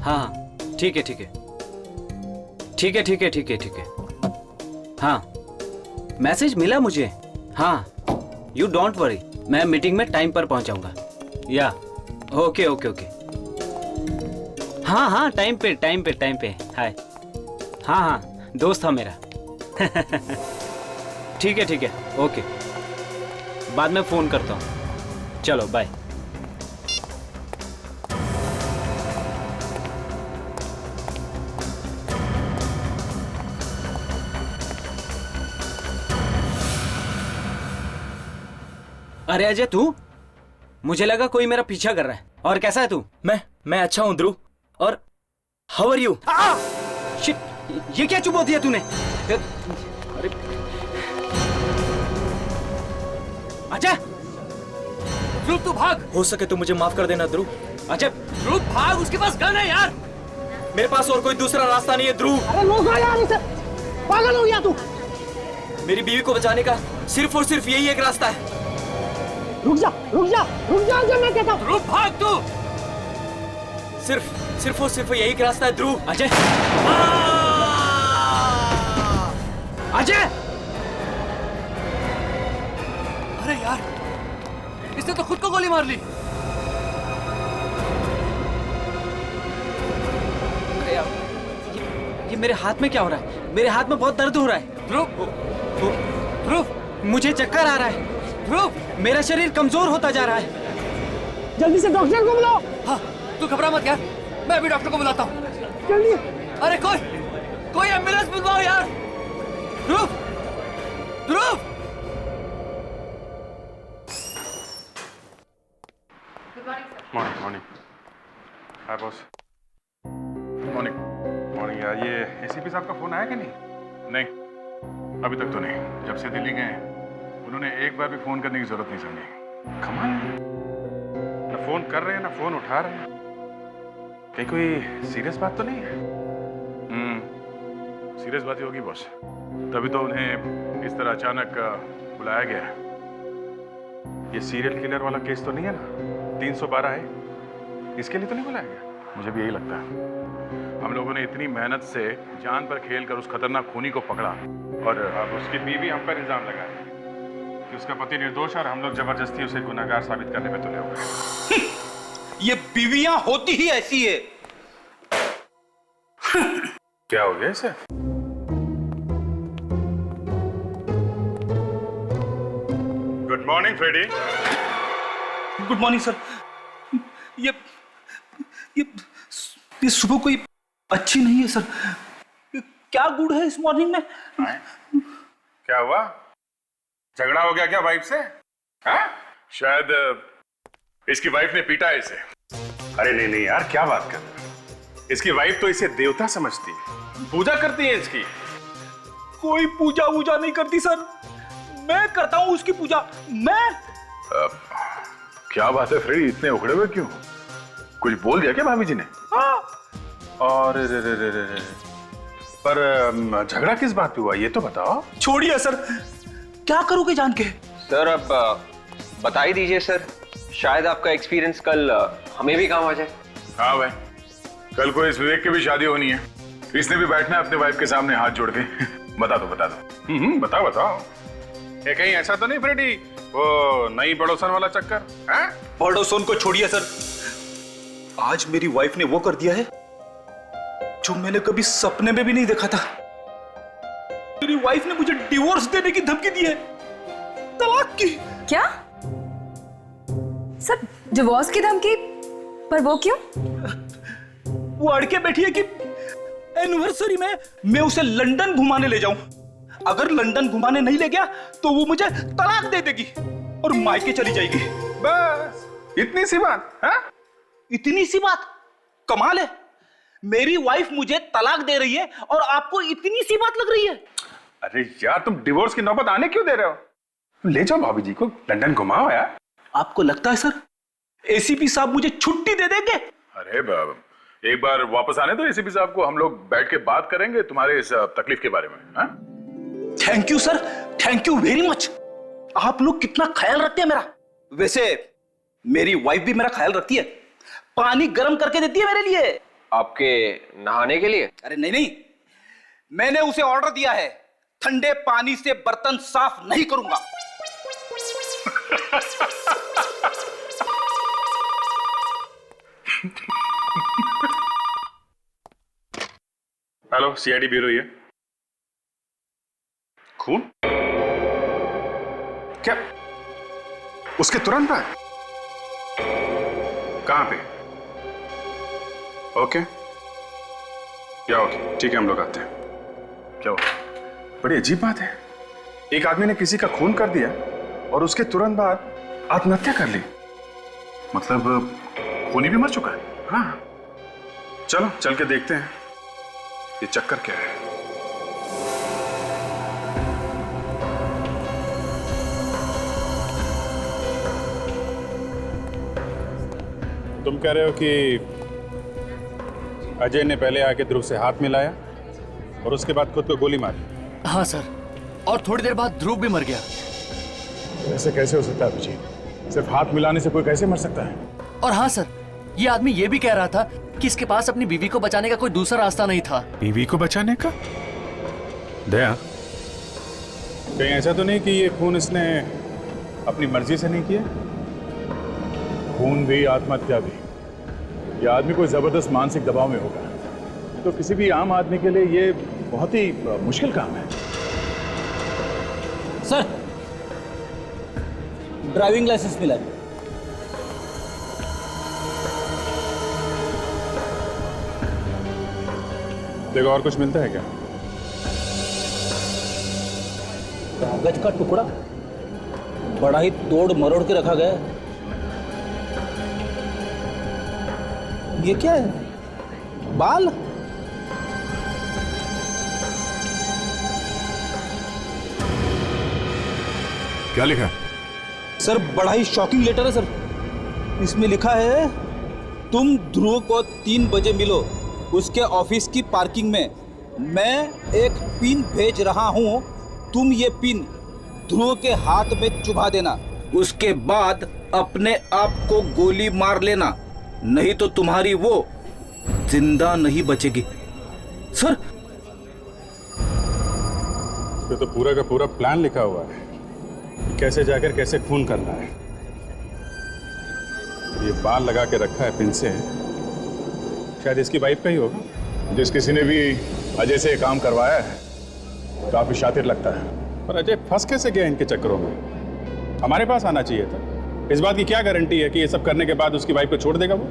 हाँ ठीक है ठीक है ठीक है ठीक है ठीक है ठीक है। हाँ मैसेज मिला मुझे। हाँ यू डोंट वरी, मैं मीटिंग में टाइम पर पहुंचाऊंगा। या ओके ओके ओके। हाँ हाँ टाइम पे टाइम पे टाइम पे। हाय। हाँ हाँ दोस्त था मेरा। ठीक है ओके, बाद में फोन करता हूँ। चलो बाय। अरे अजय तू, मुझे लगा कोई मेरा पीछा कर रहा है। और कैसा है तू? मैं अच्छा हूं ध्रुव। और हाउ आर यू? शिट, ये क्या चुप दिया तूने? अरे अजय, ध्रुव तू भाग। हो सके तो मुझे माफ कर देना ध्रुव। अजय ध्रुव भाग, उसके पास गन है यार। मेरे पास और कोई दूसरा रास्ता नहीं है ध्रुव। अरे रोका यार इसे, पागल हो गया तू? मेरी बीवी को बचाने का सिर्फ और सिर्फ यही एक रास्ता है। रुक जा अजय, मैं कहता हूँ। ध्रुव भाग तू। सिर्फ और सिर्फ यही एक रास्ता है ध्रुव। अजय, अजय! अरे यार, इसने तो खुद को गोली मार ली। अरे यार, ये मेरे हाथ में क्या हो रहा है? मेरे हाथ में बहुत दर्द हो रहा है। ध्रुव, मुझे चक्कर आ रहा है। ध्रुव, मेरा शरीर कमजोर होता जा रहा है। जल्दी से डॉक्टर को बुलाओ। हाँ, तू घबरा मत यार, मैं अभी डॉक्टर को बुलाता हूँ। जल्दी। अरे कोई एम्बुलेंस बुलवाओ यार। ध्रुव, मॉर्निंग। हाय बॉस। मॉर्निंग यार, ये एसीपी साहब का फोन आया कि नहीं? नहीं, अभी तक तो नहीं। जब से दिल्ली गए उन्होंने एक बार भी फोन करने की जरूरत नहीं समझी। कमाल है, ना फोन कर रहे हैं ना फोन उठा रहे हैं। कहीं कोई सीरियस बात तो नहीं है? सीरियस बात ही होगी बॉस, तभी तो उन्हें इस तरह अचानक बुलाया गया है। ये सीरियल किलर वाला केस तो नहीं है ना? 312 है, इसके लिए तो नहीं बुलाया गया? मुझे भी यही लगता है। हम लोगों ने इतनी मेहनत से जान पर खेल कर उस खतरनाक खूनी को पकड़ा, और अब उसकी बीवी हम पर इल्जाम लगाए कि उसका पति निर्दोष है और हम लोग जबरदस्ती उसे गुनहगार साबित करने में तुले हुए हैं। ये बीवियां होती ही ऐसी है। क्या हो गया इसे? Good morning Freddie. Good morning sir. ये सुबह कोई अच्छी नहीं है सर। क्या गुड है इस मॉर्निंग में? क्या हुआ? झगड़ा हो गया क्या वाइफ से? हाँ? शायद इसकी वाइफ ने पीटा है इसे। अरे नहीं यार, क्या बात कर रहे हो? इसकी वाइफ तो इसे देवता समझती है, पूजा करती है इसकी। कोई पूजा वूजा नहीं करती सर, मैं करता हूं उसकी पूजा। मैं क्या बात है फ्रेडी, इतने उखड़े हुए क्यों? कुछ बोल दिया क्या भाभी जी ने? हाँ। और पर झगड़ा किस बात पे हुआ ये तो बताओ। छोड़िए सर, क्या करोगे जान के? सर अब बता ही दीजिए सर, शायद आपका एक्सपीरियंस कल हमें भी काम आ जाए। हाँ भाई, कल को इस विवेक की भी शादी होनी है, इसने भी बैठना है अपने वाइफ के सामने हाथ जोड़ के। बता दो बताओ। ये कहीं ऐसा तो नहीं फ्रेडी, वो नई पड़ोसन वाला चक्कर? पड़ोसन को छोड़िए सर, आज मेरी वाइफ ने वो कर दिया है जो मैंने कभी सपने में भी नहीं देखा था। मेरी वाइफ ने मुझे डिवोर्स देने की धमकी दी है, तलाक की। क्या सर, डिवोर्स की धमकी? पर वो क्यों? वो अड़के बैठी है कि एनिवर्सरी में मैं उसे लंदन घुमाने ले जाऊं। अगर लंदन घुमाने नहीं ले गया तो वो मुझे तलाक दे देगी और मायके चली जाएगी। बस इतनी सी बात? इतनी सी बात? कमाल है, मेरी वाइफ मुझे तलाक दे रही है और आपको इतनी सी बात लग रही है? अरे यार, तुम डिवोर्स की नौबत आने क्यों दे रहे हो? ले जाओ भाभी जी को लंदन घुमाओ यार। आपको लगता है सर एसीपी साहब मुझे छुट्टी दे देंगे? अरे बाबा, एक बार वापस आने दो एसीपी साहब को, हम लोग बैठ के बात करेंगे तुम्हारे इस तकलीफ के बारे में। Thank you sir, thank you very much. आप लोग कितना ख्याल रखते हैं मेरा। वैसे मेरी वाइफ भी मेरा ख्याल रखती है, पानी गर्म करके देती है मेरे लिए। आपके नहाने के लिए? अरे नहीं नहीं, मैंने उसे ऑर्डर दिया है, ठंडे पानी से बर्तन साफ नहीं करूंगा। हेलो, सीआईडी ब्यूरो ये। खून? क्या उसके तुरंत बाद? कहां पे? ओके, क्या ओके, ठीक है, हम लोग आते हैं। क्या हुआ? बड़ी अजीब बात है, एक आदमी ने किसी का खून कर दिया और उसके तुरंत बाद आत्महत्या कर ली। मतलब खूनी भी मर चुका है। हाँ, चलो चल के देखते हैं ये चक्कर क्या है। तुम कह रहे हो कि अजय ने पहले आके ध्रुव से हाथ मिलाया और उसके बाद खुद को गोली मारी? हाँ सर, और थोड़ी देर बाद ध्रुव भी मर गया। ऐसे कैसे हो सकता है अभिजीत? सिर्फ हाथ मिलाने से कोई कैसे मर सकता है? और हाँ सर, ये आदमी ये भी कह रहा था कि इसके पास अपनी बीवी को बचाने का कोई दूसरा रास्ता नहीं था। बीवी को बचाने का? दया, कहीं ऐसा तो नहीं कि ये खून इसने अपनी मर्जी से नहीं किया? खून भी आत्महत्या भी, यह आदमी कोई जबरदस्त मानसिक दबाव में होगा। तो किसी भी आम आदमी के लिए ये बहुत ही मुश्किल काम है। सर, ड्राइविंग लाइसेंस मिला है। देखो, और कुछ मिलता है क्या? कागज का टुकड़ा बड़ा ही तोड़ मरोड़ के रखा गया है। ये क्या है? बाल? क्या लिखा है? सर, बड़ा ही शॉकिंग लेटर है सर। इसमें लिखा है, तुम ध्रुव को 3 बजे मिलो उसके ऑफिस की पार्किंग में। मैं एक पिन भेज रहा हूं, तुम ये पिन ध्रुव के हाथ में चुभा देना। उसके बाद अपने आप को गोली मार लेना, नहीं तो तुम्हारी वो जिंदा नहीं बचेगी। सर, इसमें तो पूरा का पूरा प्लान लिखा हुआ है, कैसे जाकर कैसे खून करना है। ये बाल लगा के रखा है पिन से, शायद इसकी वाइफ का ही होगा। जिस किसी ने भी अजय से काम करवाया है काफी शातिर लगता है। पर अजय फंस कैसे गया इनके चक्करों में? हमारे पास आना चाहिए था। इस बात की क्या गारंटी है कि ये सब करने के बाद उसकी वाइफ को छोड़ देगा वो?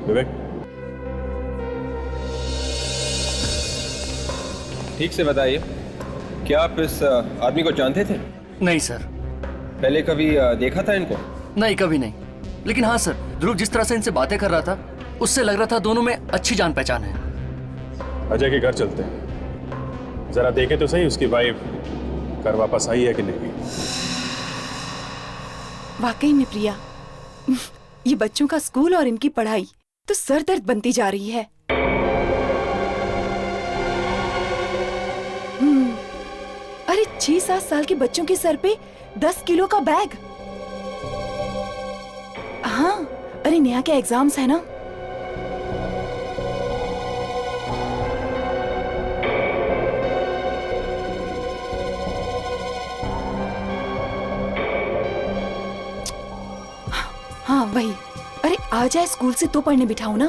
विवेक, ठीक से बताइए, क्या आप इस आदमी को जानते थे? नहीं सर। पहले कभी देखा था इनको? नहीं, कभी नहीं। लेकिन हाँ सर, ध्रुव जिस तरह से इनसे बातें कर रहा था, उससे लग रहा था दोनों में अच्छी जान पहचान है। अजय के घर चलते हैं, जरा देखे तो सही उसकी वाइफ घर वापस आई है कि नहीं। वाकई में प्रिया, ये बच्चों का स्कूल और इनकी पढ़ाई तो सरदर्द बनती जा रही है। अरे 6-7 साल के बच्चों के सर पे 10 किलो का बैग। हाँ, अरे नेहा के एग्जाम्स है ना। हाँ वही। अरे आ जाए स्कूल से तो पढ़ने बिठाओ ना।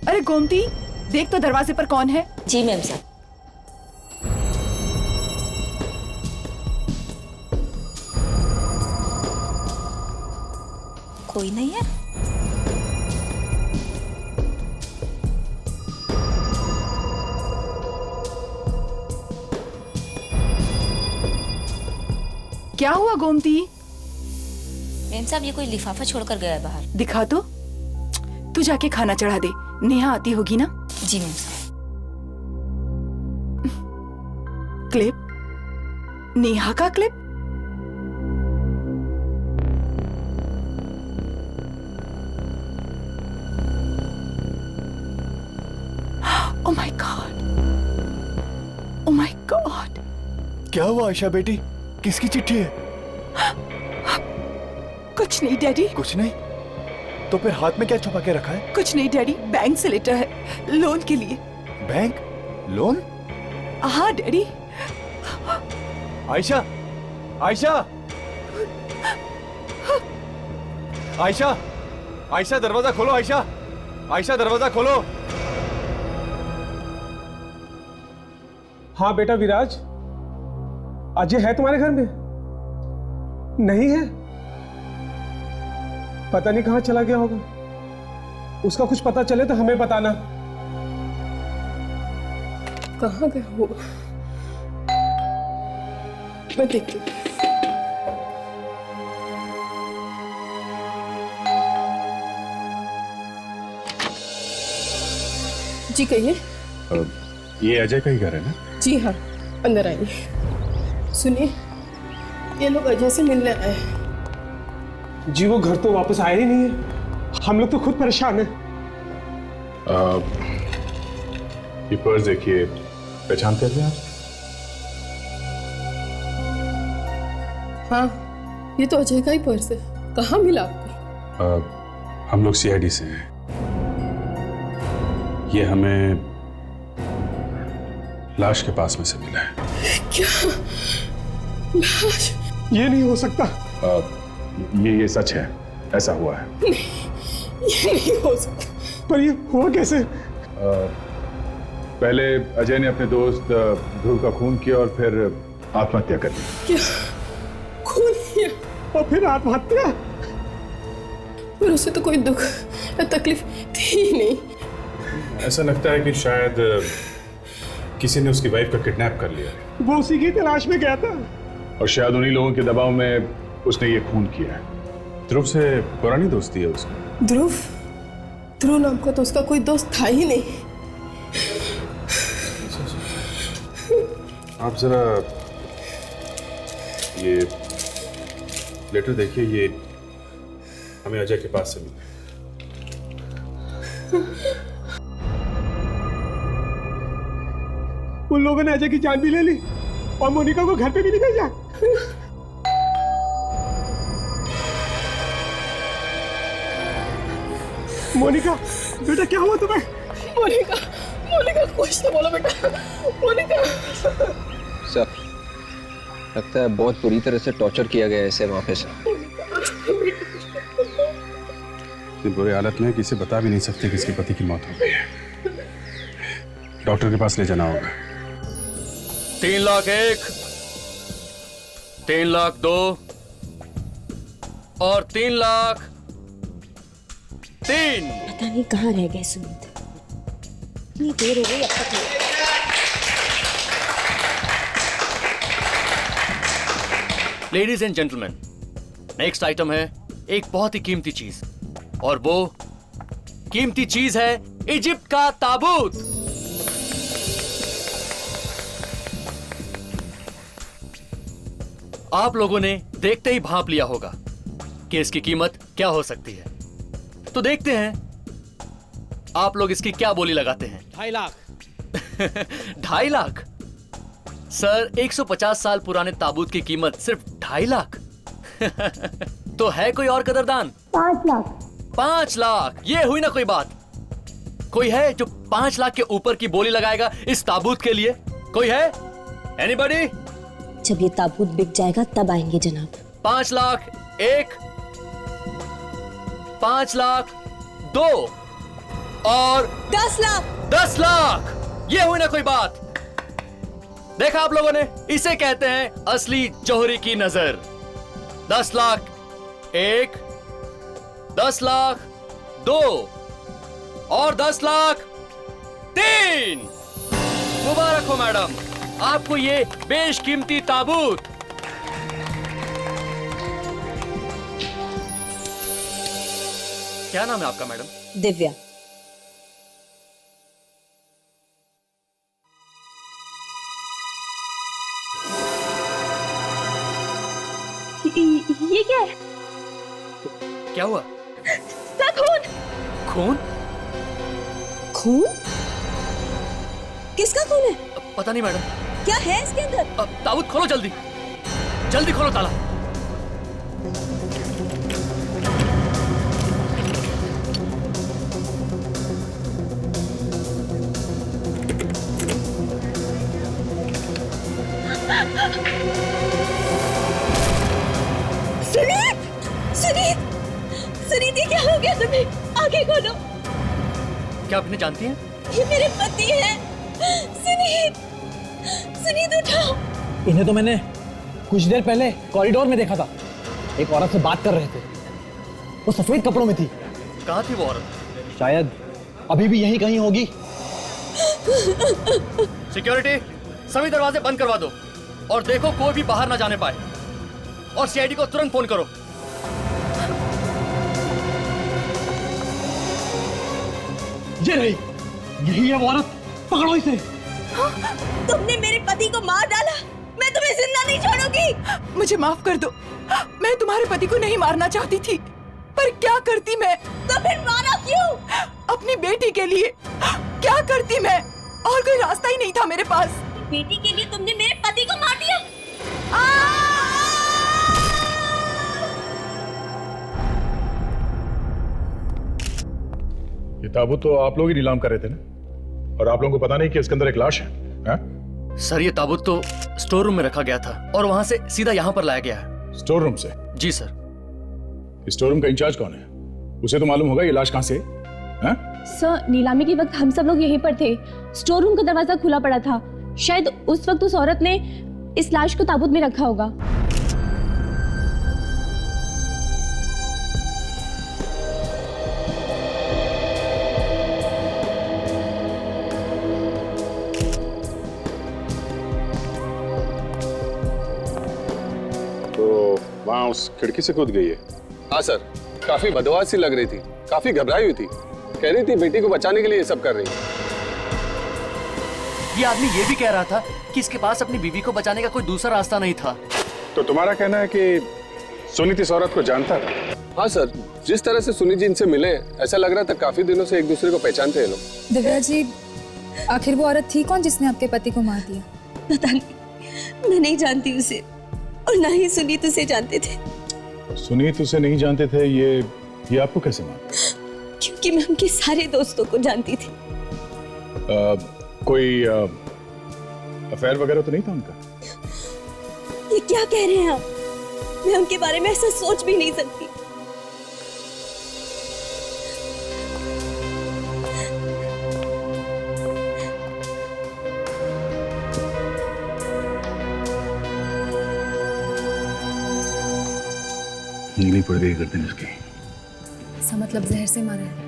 अरे गोमती, देख तो दरवाजे पर कौन है। जी मैम साहब। कोई नहीं है। क्या हुआ गोमती? मैम साहब, ये कोई लिफाफा छोड़कर गया है बाहर। दिखा तो। तू जाके खाना चढ़ा दे, नेहा आती होगी ना। जी मैम साहब। क्लिप, नेहा का clip? Oh my God, oh my God. क्या हुआ आयशा बेटी, किसकी चिट्ठी है? कुछ नहीं डैडी। कुछ नहीं? तो फिर हाथ में क्या छुपा के रखा है? कुछ नहीं डैडी, बैंक से लेटर है, लोन के लिए। बैंक? लोन? हाँ डैडी। आयशा, आयशा, आयशा, आयशा दरवाजा खोलो। आयशा, आयशा दरवाजा खोलो। हाँ बेटा विराज, अजय है तुम्हारे घर में? नहीं है? पता नहीं कहां चला गया होगा। उसका कुछ पता चले तो हमें बताना। कहाँ गया होगा, मैं देखती हूँ। जी कहिए। ये अजय का ही घर है ना? जी हाँ, अंदर आइए। सुनिए, ये लोग अजय से मिलने आए हैं। जी वो घर तो वापस आया ही नहीं है, हम लोग तो खुद परेशान हैं। ये पर्स देखिए, पहचानते थे आप? हाँ, ये तो अजय का ही पर्स है। कहाँ मिला आपको? हम लोग सीआईडी से हैं। ये हमें लाश के पास में से मिला है। क्या? लाश? ये नहीं हो सकता। ये सच है, ऐसा हुआ है। नहीं, ये नहीं हो सकता। पर ये हुआ कैसे? पहले अजय ने अपने दोस्त ध्रुव का खून किया और फिर आत्महत्या कर ली। क्या? खून किया और फिर आत्महत्या? पर उसे तो कोई दुख या तकलीफ थी ही नहीं। ऐसा लगता है कि शायद किसी ने उसकी वाइफ का किडनैप कर लिया। वो उसी की तलाश में गया था और शायद उन्हीं लोगों के दबाव में उसने ये खून किया है। ध्रुव से पुरानी दोस्ती है उसकी। ध्रुव? ध्रुव नाम का तो उसका कोई दोस्त था ही नहीं। आप जरा ये लेटर देखिए, ये हमें अजय के पास से मिला। उन लोगों ने अजय की जान भी ले ली और मोनिका को घर पे भी नहीं भेजा। मोनिका, बेटा क्या हुआ तुम्हें? मोनिका, मोनिका कुछ तो बोलो बेटा। मोनिका। सर, लगता है बहुत बुरी तरह से टॉर्चर किया गया है इसे वहाँ पे से। इतनी बुरी हालत में किसी बता भी नहीं सकते कि इसके पति की मौत हो गई है। डॉक्टर के पास ले जाना होगा। 3,01,000, 3,02,000 और 3,03,000। पता नहीं कहाँ रह गए सुमित, इतनी देर हो गई अब तक नहीं। Ladies and gentleman, next item है एक बहुत ही कीमती चीज, और वो कीमती चीज है इजिप्ट का ताबूत। आप लोगों ने देखते ही भांप लिया होगा कि इसकी कीमत क्या हो सकती है। तो देखते हैं आप लोग इसकी क्या बोली लगाते हैं। 2.5 लाख। 2.5 लाख? सर, 150 साल पुराने ताबूत की कीमत सिर्फ 2.5 लाख? तो है कोई और कदरदान? 5 लाख। 5 लाख? ये हुई ना कोई बात। कोई है जो 5 लाख के ऊपर की बोली लगाएगा इस ताबूत के लिए? कोई है? एनीबॉडी? जब ये ताबूत बिक जाएगा तब आएंगे जनाब। 5 लाख 1, 5 लाख 2 और 10 लाख। 10 लाख? ये हुई ना कोई बात। देखा आप लोगों ने, इसे कहते हैं असली जौहरी की नजर। 10 लाख 1, 10 लाख 2 और 10 लाख 3। मुबारक हो मैडम, आपको ये बेशकीमती ताबूत। क्या नाम है आपका मैडम? दिव्या। ये क्या है? क्या हुआ? खून। खून? खून? किसका खून है? पता नहीं मैडम। क्या है इसके अंदर? ताबूत खोलो जल्दी, जल्दी खोलो ताला। सुनीत! सुनीत! सुनीत, ये क्या हो गया तुम्हें? आंखें खोलो। क्या आपने जानती हैं? ये मेरे पति हैं। सुनीत! सुनीत उठाओ। इन्हें तो मैंने कुछ देर पहले कॉरिडोर में देखा था, एक औरत से बात कर रहे थे। वो सफेद कपड़ों में थी। कहाँ थी वो औरत? शायद अभी भी यहीं कहीं होगी। सिक्योरिटी, सभी दरवाजे बंद करवा दो और देखो कोई भी बाहर ना जाने पाए। और सीआईडी को तुरंत फोन करो। ये रही, यही है वो औरत, पकड़ो इसे। तुमने मेरे पति को मार डाला, मैं तुम्हें जिंदा नहीं छोड़ूंगी। मुझे माफ कर दो, मैं तुम्हारे पति को नहीं मारना चाहती थी, पर क्या करती मैं? तो फिर मारा क्यों? अपनी बेटी के लिए। क्या करती मैं? और कोई रास्ता ही नहीं था मेरे पास। बेटी के लिए तुमने मेरे पति को मार दिया। ये ताबूत तो आप लोग ही नीलाम कर रहे थे ना, और आप लोगों को पता नहीं कि इसके अंदर एक लाश है, हाँ? सर, ये ताबूत तो स्टोर रूम में रखा गया था और वहां से सीधा यहाँ पर लाया गया है। स्टोर रूम से? जी सर। स्टोर रूम का इंचार्ज कौन है? उसे तो मालूम होगा ये लाश कहाँ से है, हाँ? सर, नीलामी के वक्त हम सब लोग यहीं पर थे। स्टोर रूम का दरवाजा खुला पड़ा था। शायद उस वक्त उस औरत ने इस लाश को ताबूत में रखा होगा। तो वहाँ उस खिड़की से कूद गई है? हाँ सर, काफी बदवास सी लग रही थी, काफी घबराई हुई थी। कह रही थी बेटी को बचाने के लिए ये सब कर रही है। ये आदमी ये भी कह रहा था कि इसके पास अपनी बीवी को बचाने का कोई दूसरा रास्ता नहीं था। तो तुम्हारा कहना है कि सुनीत इस औरत को जानता था? हाँ सर, जिस तरह से सुनीत जी इनसे मिले, ऐसा लग रहा था काफी दिनों से एक दूसरे को पहचानते हैं लोग। दिव्या जी, आखिर वो औरत थी कौन जिसने आपके पति को मार दिया? पता नहीं, मैं नहीं जानती उसे और ना ही सुनीत उसे जानते थे। सुनीत उसे नहीं जानते थे, ये आपको कैसे मालूम? क्योंकि मैं उनके सारे दोस्तों को जानती थी। कोई अफेयर वगैरह तो नहीं था उनका? ये क्या कह रहे हैं आप? मैं उनके बारे में ऐसा सोच भी नहीं सकती। उंगली पड़ गई गर्दन इसकी। इसका मतलब जहर से मारा है।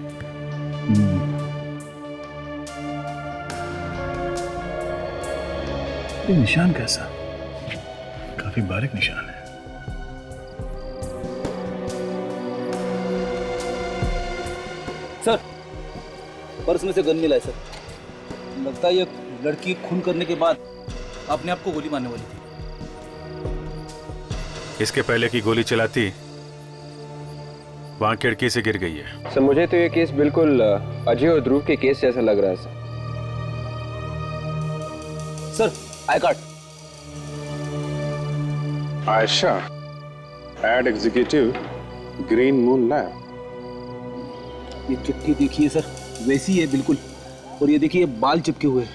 ये निशान कैसा? काफी बारीक निशान है। सर, पर्स में से गन मिला है सर। लगता है ये लड़की खून करने के बाद अपने आप को गोली मारने वाली थी। इसके पहले की गोली चलाती वहां खिड़की से गिर गई है। सर, मुझे तो ये केस बिल्कुल अजय और ध्रुव के केस जैसा लग रहा है sir. Sir, I card. Ayesha, ad executive, green moon lab. ये चिट्ठी देखिए सर, वैसी है बिल्कुल। और ये देखिए बाल चिपके हुए।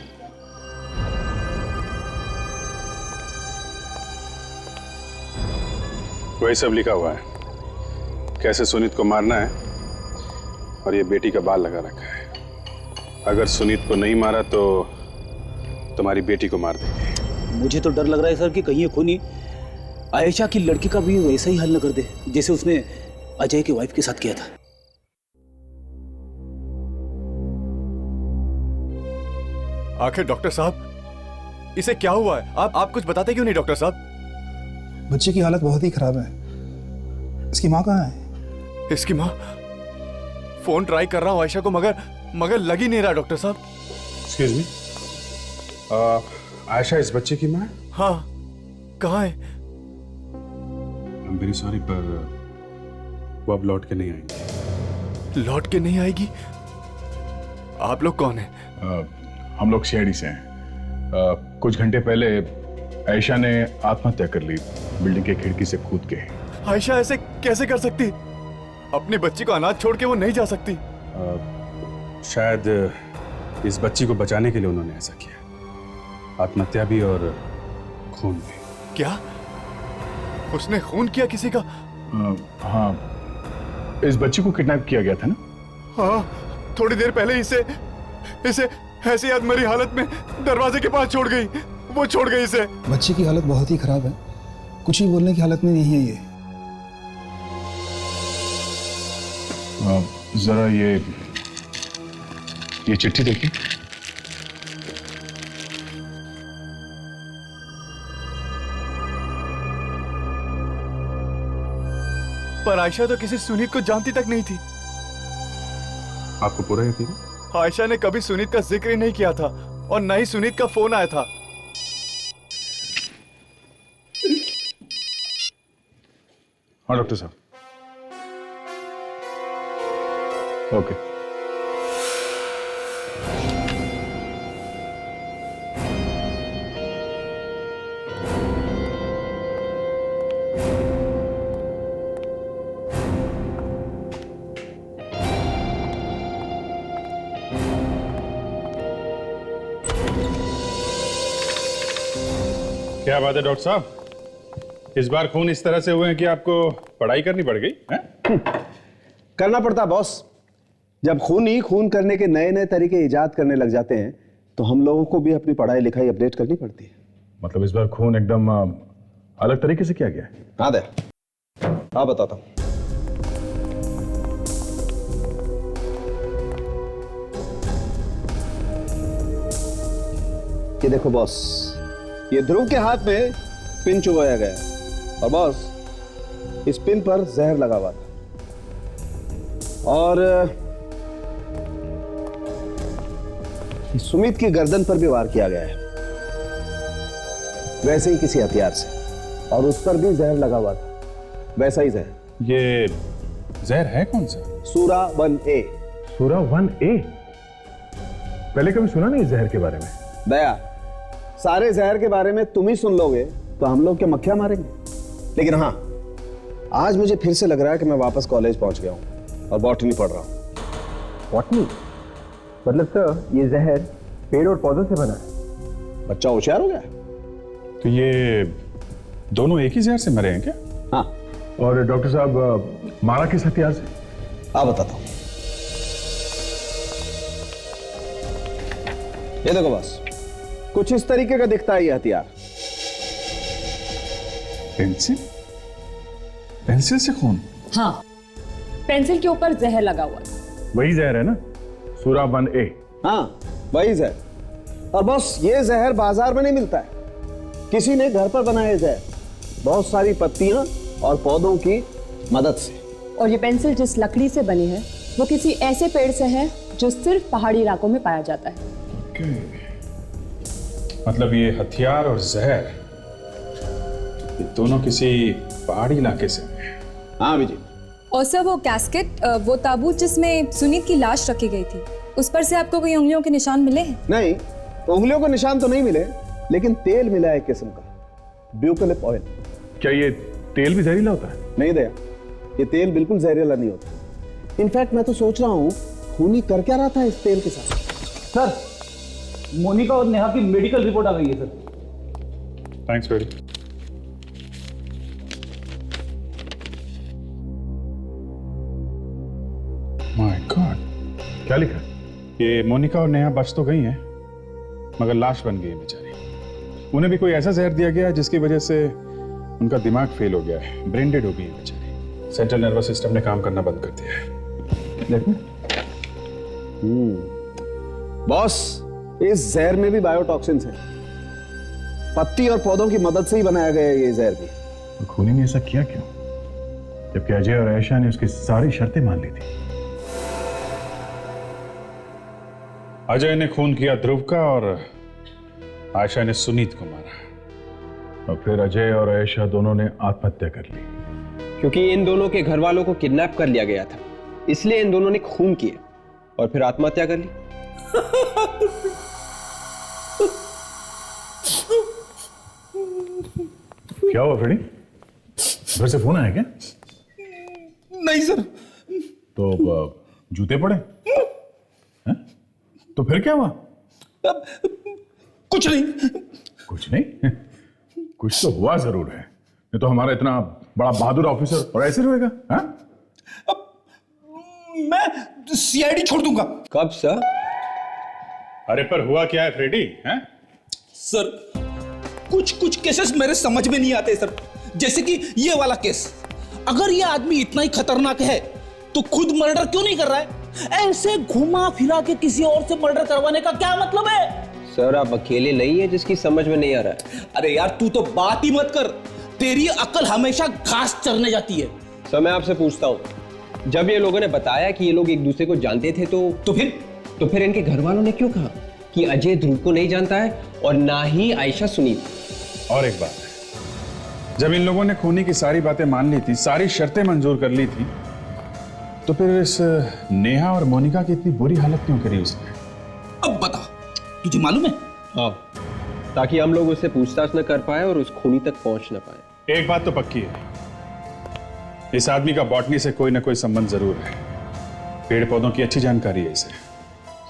वही सब लिखा हुआ है, कैसे सुनीत को मारना है, और ये बेटी का बाल लगा रखा है। अगर सुनीत को नहीं मारा तो तुम्हारी बेटी को मार देंगे। मुझे तो डर लग रहा है सर कि कहीं ये खूनी आयशा की लड़की का भी वैसा ही हल न कर दे जैसे उसने अजय की वाइफ के साथ किया था। आखिर डॉक्टर साहब, इसे क्या हुआ है? आप कुछ बताते क्यों नहीं डॉक्टर साहब? बच्चे की हालत बहुत ही खराब है। इसकी माँ कहाँ है? इसकी माँ? फोन ट्राई कर रहा हूँ आयशा को, मगर लग ही नहीं रहा डॉक्टर साहब। एक्सक्यूज मी, आयशा इस बच्चे की माँ? हाँ, कहाँ है? I'm very sorry, पर वो अब लौट के नहीं आएंगी। लौट के नहीं आएगी? आप लोग कौन हैं? हम लोग सीआईडी से हैं। कुछ घंटे पहले आयशा ने आत्महत्या कर ली, बिल्डिंग के खिड़की से कूद के। आयशा ऐसे कैसे कर सकती? अपनी बच्ची को अनाथ छोड़ के वो नहीं जा सकती। शायद इस बच्ची को बचाने के लिए उन्होंने ऐसा किया। आत्महत्या भी और खून भी। क्या? उसने खून किया किसी का? हाँ, इस बच्ची को किडनैप किया गया था ना? हाँ, थोड़ी देर पहले इसे ऐसी अधमरी हालत में दरवाजे के पास छोड़ गई। वो छोड़ गई इसे। बच्चे की हालत बहुत ही खराब है, कुछ ही बोलने की हालत में नहीं है ये। जरा ये चिट्ठी देखिए। पर आयशा तो किसी सुनीत को जानती तक नहीं थी। आपको पूरा यकीन है? आयशा ने कभी सुनीत का जिक्र ही नहीं किया था और न ही सुनीत का फोन आया था। हाँ डॉक्टर साहब। ओके। क्या बात है डॉक्टर साहब, इस बार खून इस तरह से हुए हैं कि आपको पढ़ाई करनी पड़ गई है? करना पड़ता बॉस। जब खून ही खून करने के नए नए तरीके इजाद करने लग जाते हैं तो हम लोगों को भी अपनी पढ़ाई लिखाई अपडेट करनी पड़ती है। मतलब इस बार खून एकदम अलग तरीके से किया गया है? हाँ दे, हाँ बताता हूं। ये देखो बॉस, ये ध्रुव के हाथ में पिन चुभाया गया और बॉस इस पिन पर जहर लगा हुआ था और सुमित की गर्दन पर भी वार किया गया है, वैसे ही किसी हथियार से, और उस पर भी जहर लगा हुआ था, वैसा ही जहर। ये जहर है कौन सा? सूरा 1A। सूरा 1A? पहले कभी सुना नहीं जहर के बारे में। दया, सारे जहर के बारे में तुम ही सुन लोगे तो हम लोग क्या मक्खियां मारेंगे। लेकिन हाँ, आज मुझे फिर से लग रहा है कि मैं वापस कॉलेज पहुंच गया हूं और बॉटनी पढ़ रहा हूं। बॉटनी? मतलब तो ये जहर पेड़ और पौधों से बना है। बच्चा होशियार हो गया। तो ये दोनों एक ही जहर से मरे हैं क्या? हाँ। और डॉक्टर साहब मारा किस हथियार से? हाँ बताता हूं। ये देखो बस, कुछ इस तरीके का दिखता है ये हथियार। पेंसिल? पेंसिल से खून? हाँ, पेंसिल के ऊपर जहर लगा हुआ था। वही जहर है ना, सूरा 1A? हाँ वही जहर। और बॉस ये जहर बाजार में नहीं मिलता है, किसी ने घर पर बनाया जहर, बहुत सारी पत्तियां और पौधों की मदद से। और ये पेंसिल जिस लकड़ी से बनी है वो किसी ऐसे पेड़ से है जो सिर्फ पहाड़ी इलाकों में पाया जाता है। मतलब ये हथियार और जहर ये दोनों किसी पहाड़ी इलाके से हैं। हाँ विजय। और सर वो कैस्केट, वो ताबूत जिसमें सुनीत की लाश रखी गई थी, उस पर से आपको कोई उंगलियों के निशान मिले हैं? नहीं, उंगलियों के निशान तो नहीं मिले, लेकिन तेल मिला है एक किस्म का, ब्यूकलिप ऑयल। क्या ये तेल भी जहरीला होता है? नहीं दया, ये तेल बिल्कुल जहरीला नहीं होता। इनफैक्ट मैं तो सोच रहा हूँ खूनी कर क्या रहा था इस तेल के साथ। सर, मोनिका और नेहा की मेडिकल रिपोर्ट आ गई है sir. Thanks very. My God, क्या लिखा? ये मोनिका और नेहा बच तो गई हैं, मगर लाश बन गई है बेचारी। उन्हें भी कोई ऐसा जहर दिया गया जिसकी वजह से उनका दिमाग फेल हो गया है, ब्रेन डेड हो गई है बेचारी। सेंट्रल नर्वस सिस्टम ने काम करना बंद कर दिया है। देखो बॉस, इस जहर में भी बायोटॉक्सिन्स हैं, पत्ती और पौधों की मदद से ही बनाया गया है ये जहर भी। तो खूनी ने ऐसा किया क्यों, जबकि अजय और आयशा ने उसकी सारी शर्तें मान ली थी? अजय ने खून किया ध्रुव का और आयशा ने सुनीत को मारा, और फिर अजय और आयशा दोनों ने आत्महत्या कर ली। क्योंकि इन दोनों के घर वालों को किडनैप कर लिया गया था, इसलिए इन दोनों ने खून किया और फिर आत्महत्या कर ली। क्या हुआ फ्रेडी? घर से फोन आया क्या? नहीं सर। तो जूते पड़े हैं? तो फिर क्या हुआ? कुछ नहीं। कुछ नहीं? कुछ तो हुआ जरूर है, नहीं तो हमारा इतना बड़ा बहादुर ऑफिसर और ऐसे रहेगा? मैं सीआईडी छोड़ दूंगा। कब सर? अरे पर हुआ क्या है फ्रेडी? हैं? सर कुछ कुछ केसेस मेरे समझ में नहीं आते सर, जैसे कि ये वाला केस। अगर ये आदमी इतना ही खतरनाक है तो खुद मर्डर क्यों नहीं कर रहा है? ऐसे घुमा फिरा के किसी और से मर्डर करवाने का क्या मतलब है? सर आप अकेले नहीं है जिसकी समझ में नहीं आ रहा है। अरे यार तू तो बात ही मत कर, तेरी अकल हमेशा घास चरने जाती है। सर मैं आपसे पूछता हूँ, जब ये लोगों ने बताया कि ये लोग एक दूसरे को जानते थे तो फिर इनके घर वालों ने क्यों कहा कि अजय ध्रुव को नहीं जानता है और ना ही आयशा सुनील? और एक बात है, जब इन लोगों ने खूनी की सारी बातें मान ली थी, सारी शर्तें मंजूर कर ली थी, तो फिर इस नेहा और मोनिका की इतनी बुरी हालत क्यों करी उसने? अब बता, तुझे मालूम है? हाँ, ताकि हम लोग उससे पूछताछ न कर पाए और उस खूनी तक पहुंच न पाए। एक बात तो पक्की है, इस आदमी का बॉटनी से कोई ना कोई संबंध जरूर है। पेड़ पौधों की अच्छी जानकारी है इसे।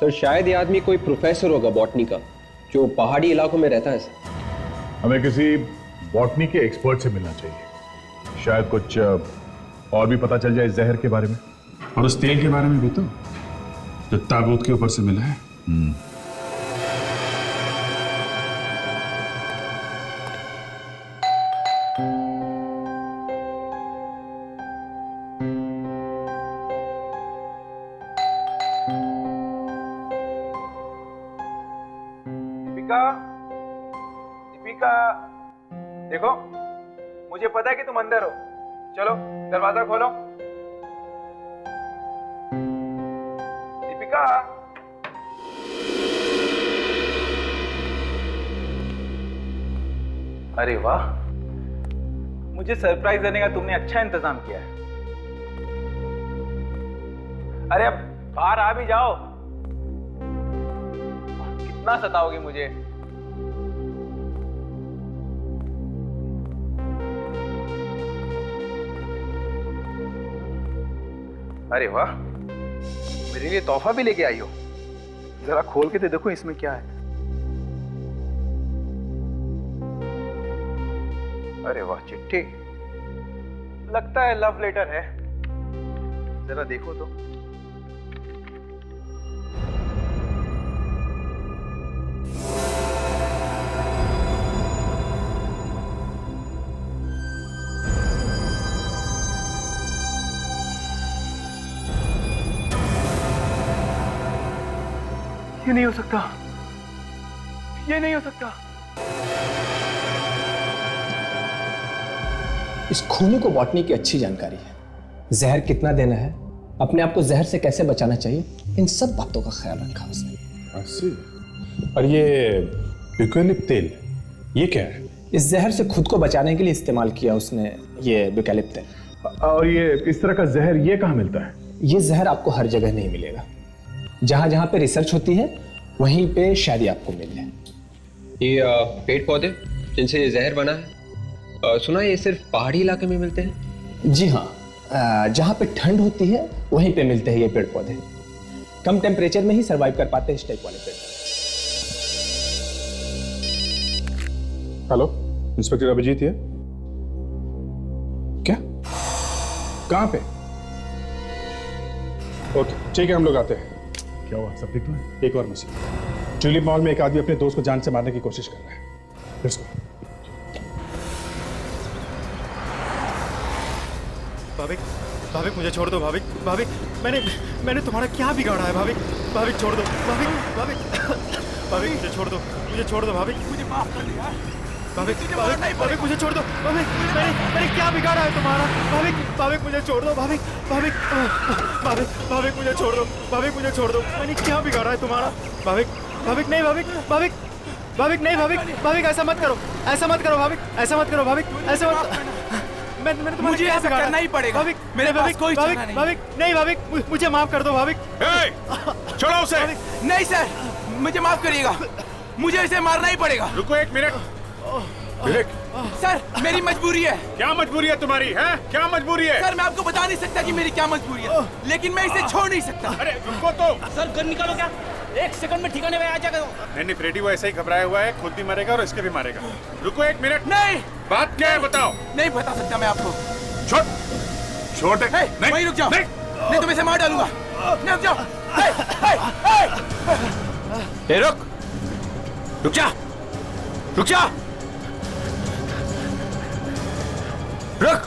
सर शायद ये आदमी कोई प्रोफेसर होगा बॉटनी का, जो पहाड़ी इलाकों में रहता है सर। हमें किसी बॉटनी के एक्सपर्ट से मिलना चाहिए, शायद कुछ और भी पता चल जाए इस जहर के बारे में और उस तेल के बारे में भी, तो जो ताबूत के ऊपर से मिला है। दीपिका, देखो मुझे पता है कि तुम अंदर हो, चलो दरवाजा खोलो। दीपिका, अरे वाह, मुझे सरप्राइज देने का तुमने अच्छा इंतजाम किया है। अरे अब बाहर आ भी जाओ, कितना सताओगी मुझे। अरे वाह, मेरे लिए तोहफा भी लेके आई हो, जरा खोल के तो देखो इसमें क्या है। अरे वाह, चिट्ठी, लगता है लव लेटर है, जरा देखो तो। ये नहीं हो सकता, ये नहीं हो सकता। इस खूनी को बॉटनी की अच्छी जानकारी है, जहर कितना देना है, अपने आप को जहर से कैसे बचाना चाहिए, इन सब बातों का ख्याल रखा उसने। और ये यूकेलिप्ट तेल, ये क्या है? इस जहर से खुद को बचाने के लिए इस्तेमाल किया उसने ये यूकेलिप्ट तेल। और ये इस तरह का जहर ये कहाँ मिलता है? ये जहर आपको हर जगह नहीं मिलेगा, जहां जहां पे रिसर्च होती है वहीं पे शायद ही आपको मिले। ये पेड़ पौधे जिनसे ये जहर बना है, सुना है ये सिर्फ पहाड़ी इलाके में मिलते हैं? जी हाँ, जहां पे ठंड होती है वहीं पे मिलते हैं ये पेड़ पौधे। कम टेम्परेचर में ही सरवाइव कर पाते हैं इस टाइप वाले पेड़। हेलो, इंस्पेक्टर अभिजीत है? क्या? कहां पे? ओके ठीक है, हम लोग आते हैं। क्या हुआ, सब ठीक है? एक और मसीह, ट्यूलिप मॉल में एक आदमी अपने दोस्त को जान से मारने की कोशिश कर रहा है। Let's go. भाविक, भाविक मुझे छोड़ दो भाविक, भाविक मैंने तुम्हारा क्या बिगाड़ा है भाविक, भाविक छोड़ दो भाविक, भाविक भाविक मुझे छोड़ दो, मुझे छोड़ दो भाविक, मुझे माफ कर दिया भाविक, भाविक भाविक मुझे छोड़ दो भाविक, मैंने क्या बिगाड़ा है तुम्हारा भाविक, भाविक मुझे छोड़ दो भाविक, भाविक भाविक भाविक मुझे छोड़ दो भाविक, मुझे छोड़ दो, मैंने क्या बिगाड़ा है तुम्हारा भाविक, भाविक नहीं भाविक, भाविक भाविक नहीं भाविक, भाविक ऐसा मत करो, ऐसा मत करो भाविक, ऐसा मत करो भाविक, ऐसा मत, तुम्हारा मुझे क्या ऐसा बिगाड़ा? करना ही पड़ेगा। भाविक, मेरे पास भाविक, कोई भाविक, चारा नहीं। भाविक, नहीं भाविक, मुझे माफ कर दो भाविक। छोड़ो उसे। नहीं सर, मुझे माफ करिएगा, मुझे इसे मारना ही पड़ेगा। रुको एक मिनट। विवेक, सर मेरी मजबूरी है। क्या मजबूरी है तुम्हारी? है क्या मजबूरी है? सर मैं आपको बता नहीं सकता कि मेरी क्या मजबूरी है, लेकिन मैं इसे छोड़ नहीं सकता। अरे रुको तो। सर गन निकालो क्या, एक सेकंड में ठिकाने में आ जाएगा। नहीं फ्रेडी वो ऐसे ही घबराया हुआ है, खुद भी मरेगा और इसके भी मारेगा। रुको एक मिनट। नहीं, बात क्या है बताओ। नहीं बता सकता मैं आपको। छोड़ दे। नहीं, वहीं रुक जाओ। नहीं तो मैं इसे मार डालूंगा। नहीं रुक जाओ। रुक जा, रुक जा, रुक।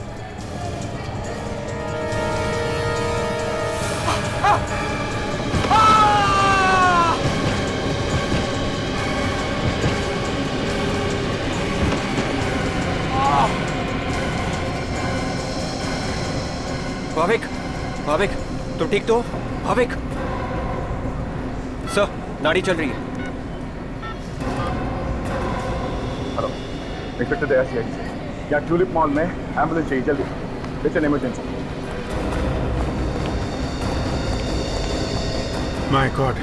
भाविक, भाविक, तो ठीक तो? भाविक सर, नाड़ी चल रही है। हेलो, इंस्पेक्टर दया सीआईडी से। यहाँ ट्यूलिप मॉल में एम्बुलेंस चाहिए, जल्दी। It's an emergency. My God,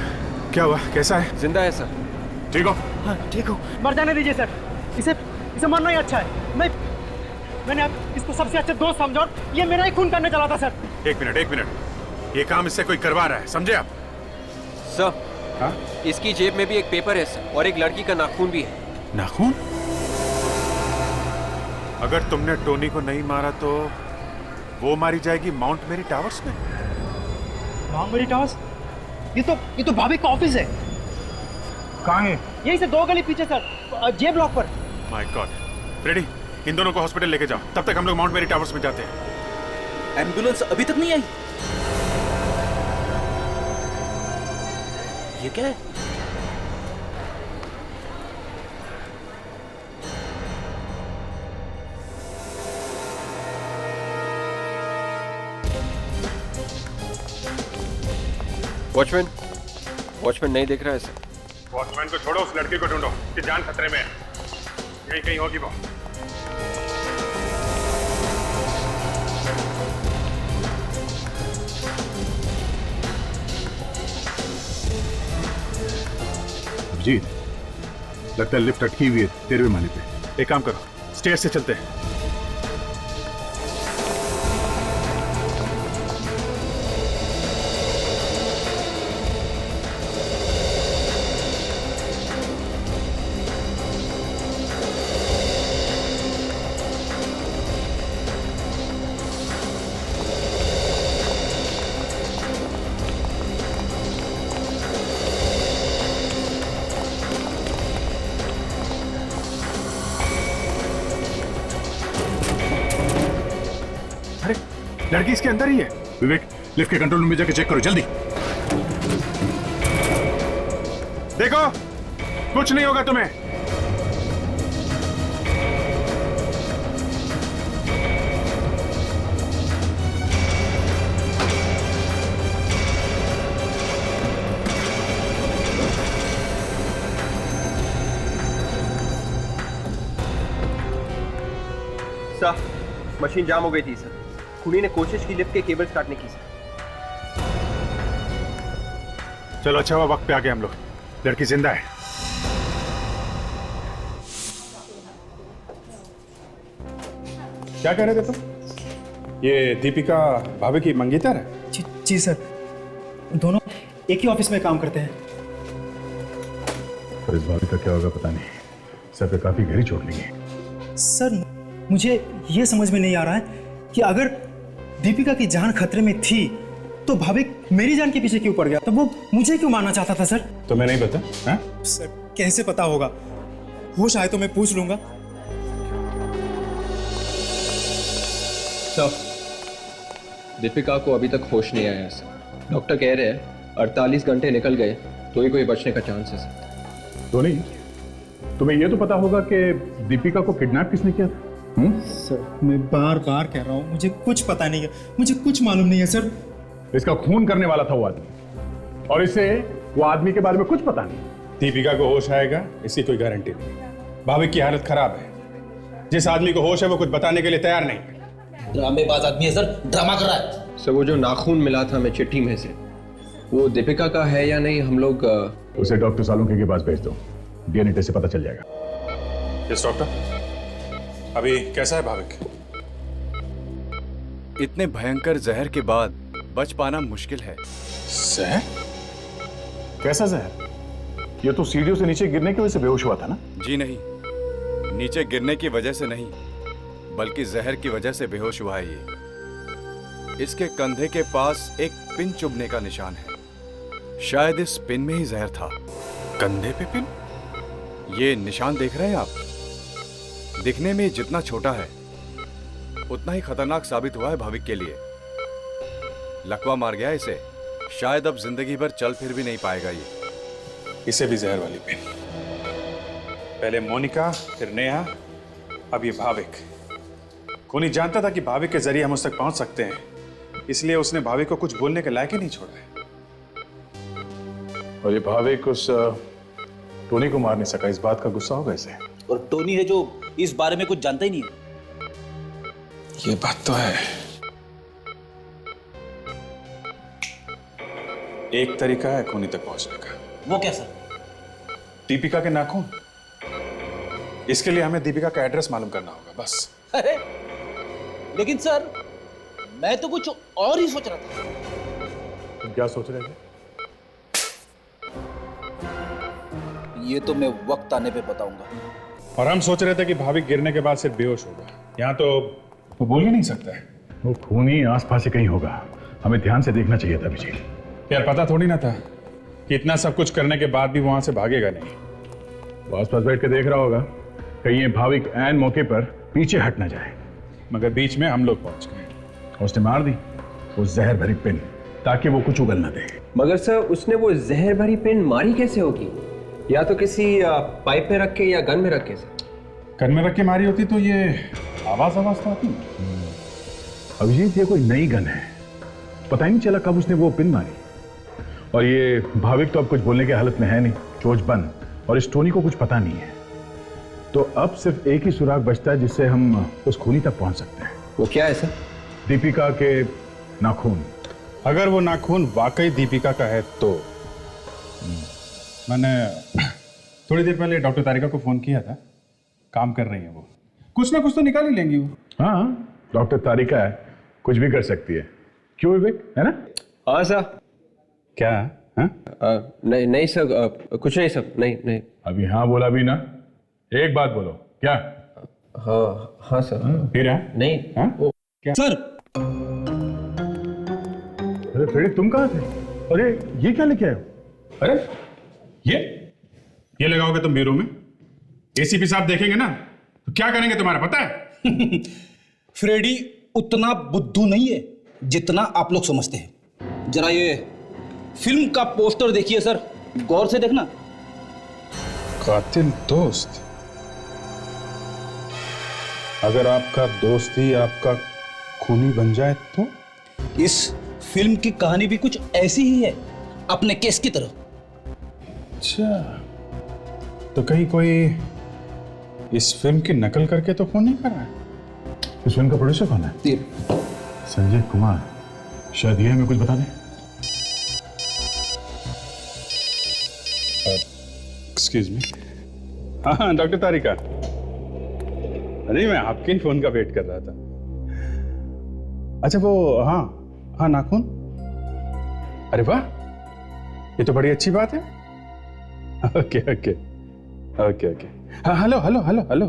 क्या हुआ? कैसा है? जिंदा है सर। ठीक हो? हाँ ठीक हो। मर जाने दीजिए सर, इसे मरना ही अच्छा है। मैंने अब इसको सबसे अच्छे दोस्त समझा और ये मेरा ही खून करने चला था सर। एक मिनट, ये काम इससे कोई करवा रहा है, समझे आप? सर, हाँ? इसकी जेब में भी एक पेपर है सर, और एक लड़की का नाखून भी है। नाखून? अगर तुमने टोनी को नहीं मारा तो वो मारी जाएगी माउंट मेरी टावर्स में। माउंट मेरी टावर्स? ये तो भाभी का ऑफिस है। कहाँ है? यही से 2 गली पीछे सर, जे ब्लॉक पर। माय गॉड, फ्रेडी इन दोनों को हॉस्पिटल लेके जाओ, तब तक हम लोग माउंट मेरी टावर्स में जाते हैं। एम्बुलेंस अभी तक नहीं आई? ये क्या है? वॉचमैन नहीं दिख रहा है सर। वॉचमैन को छोड़ो, उस लड़की को ढूंढो, कि जान खतरे में है। यहीं कहीं होगी वो। अभिजीत, लगता है लिफ्ट अटकी हुई है 13वें माले पे। एक काम करो, स्टेयर से चलते हैं। अरे लड़की इसके अंदर ही है। विवेक, लिफ्ट के कंट्रोल रूम में जाके चेक करो जल्दी। देखो, कुछ नहीं होगा तुम्हें। सर, मशीन जाम हो गई थी सर। खूनी ने कोशिश की लिफ्ट के केबल्स काटने की सर। चलो अच्छा हुआ वक्त पे आ गए हम लोग। लड़की जिंदा है। क्या कह रहे थे तुम? ये दीपिका भाभी की मंगेतर है? जी सर, दोनों एक ही ऑफिस में काम करते हैं। पर इस भाभी का क्या होगा पता नहीं। सर पे काफी गहरी चोट लगी है। सर मुझे ये समझ में नहीं आ रहा है कि अगर दीपिका की जान खतरे में थी तो भाभी मेरी जान के पीछे क्यों पड़ गया? तो वो मुझे क्यों मारना चाहता था सर? तो मैं नहीं पता। हाँ? सर कैसे पता होगा? होश आए तो मैं पूछ लूंगा। सर, दीपिका को अभी तक होश नहीं आया सर। डॉक्टर कह रहे हैं 48 घंटे निकल गए तो ही कोई बचने का चांस है सर। तो नहीं, तुम्हें यह तो पता होगा कि दीपिका को किडनैप किसने किया था? सर मैं बार बार कह रहा हूँ, मुझे कुछ पता नहीं है, मुझे कुछ मालूम नहीं है सर। इसका खून करने वाला था वो आदमी, और इसे वो आदमी के बारे में कुछ पता नहीं। दीपिका को होश आएगा इसकी कोई गारंटी नहीं। भाभी की हालत खराब है। जिस आदमी को होश है वो कुछ बताने के लिए तैयार नहीं। ड्रामेबाज आदमी है सर, ड्रामा कर रहा है। सर वो जो नाखून मिला था हमें चिट्ठी में से, वो दीपिका का है या नहीं, हम लोग उसे डॉक्टर सालुंखे के पास भेज दो, डीएनए टेस्ट से पता चल जाएगा। यस डॉक्टर, अभी कैसा है भाविक? इतने भयंकर जहर के बाद बच पाना मुश्किल है। जहर? कैसा जहर? ये तो सीढ़ियों से नीचे गिरने की वजह से बेहोश हुआ था ना? जी नहीं, नीचे गिरने की वजह से नहीं, बल्कि जहर की वजह से बेहोश हुआ है ये। इसके कंधे के पास एक पिन चुभने का निशान है। शायद इस पिन में ही जहर था। कंधे पे पिन? ये निशान देख रहे हैं आप? दिखने में जितना छोटा है उतना ही खतरनाक साबित हुआ है भाविक के लिए। लकवा मार गया इसे, शायद अब जिंदगी भर चल फिर भी नहीं पाएगा ये। इसे भी जहर वाली पिन। पहले मोनिका, फिर नेहा, अब ये भाविक। कोनी जानता था कि भाविक के जरिए हम उस तक पहुंच सकते हैं, इसलिए उसने भाविक को कुछ बोलने के लायक ही नहीं छोड़ा है। और ये भाविक उस टोनी को मार नहीं सका, इस बात का गुस्सा होगा इसे। और टोनी है जो इस बारे में कुछ जानता ही नहीं है। ये बात तो है। एक तरीका है खूनी तक पहुंचने का। वो क्या सर? दीपिका के नाखून। इसके लिए हमें दीपिका का एड्रेस मालूम करना होगा, बस। अरे लेकिन सर, मैं तो कुछ और ही सोच रहा था। तुम क्या सोच रहे थे? ये तो मैं वक्त आने पे बताऊंगा। और हम सोच रहे थे कि भाविक गिरने के बाद सिर्फ बेहोश होगा। यहाँ तो वो बोल ही नहीं सकता है। वो खूनी आसपास से कहीं होगा, हमें ध्यान से देखना चाहिए था विजय। यार पता थोड़ी ना था कि इतना सब कुछ करने के बाद भी वहां से भागेगा नहीं। वो आसपास बैठ के देख रहा होगा कहीं ये भाविक ऐन मौके पर पीछे हट ना जाए। मगर बीच में हम लोग पहुंच गए। उसने मार दी वो जहर भरी पिन, ताकि वो कुछ उगल ना दे। मगर सर उसने वो जहर भरी पिन मारी कैसे होगी? या तो किसी पाइप में रख के या गन में रख के। गन में रख के मारी होती तो ये आवाज तो आती। अभिजीत, ये कोई नई गन है, पता ही नहीं चला कब उसने वो पिन मारी। और ये भाविक तो अब कुछ बोलने की हालत में है नहीं, चोच बंद, और इस टोनी को कुछ पता नहीं है। तो अब सिर्फ एक ही सुराग बचता है जिससे हम उस खूनी तक पहुंच सकते हैं। वो क्या है सर? दीपिका के नाखून। अगर वो नाखून वाकई दीपिका का है तो। मैंने थोड़ी देर पहले डॉक्टर तारिका को फोन किया था, काम कर रही है वो। कुछ ना कुछ तो निकाल ही लेंगी वो। हाँ, डॉक्टर तारिका है, कुछ भी कर सकती है। क्यों विवेक, है ना? हाँ सर। क्या? नहीं नहीं सर, कुछ नहीं सर, नहीं नहीं। अभी हाँ बोला भी ना, एक बात बोलो। क्या? हाँ हाँ सर। फिर है? नहीं। हाँ? क्या? सर। अरे फ्रेडी, तुम कहाँ थे? अरे ये क्या लेके आए हो? अरे ये लगाओगे तुम ब्यूरो में? एसीपी साहब देखेंगे ना तो क्या करेंगे तुम्हारा पता है? फ्रेडी उतना बुद्धू नहीं है जितना आप लोग समझते हैं। जरा ये फिल्म का पोस्टर देखिए सर, गौर से देखना। कातिल दोस्त? अगर आपका दोस्त ही आपका खूनी बन जाए तो? इस फिल्म की कहानी भी कुछ ऐसी ही है, अपने केस की तरह। अच्छा, तो कहीं कोई इस फिल्म की नकल करके तो खून नहीं कर रहा है? इस फिल्म का प्रोड्यूसर कौन है? संजय कुमार। शायद ये हमें कुछ बता दें। Excuse me. हाँ डॉक्टर तारिका। अरे मैं आपके ही फोन का वेट कर रहा था। अच्छा वो हाँ नाखून। अरे वाह, ये तो बड़ी अच्छी बात है। Okay okay okay okay. हाँ हेलो हेलो हेलो हेलो।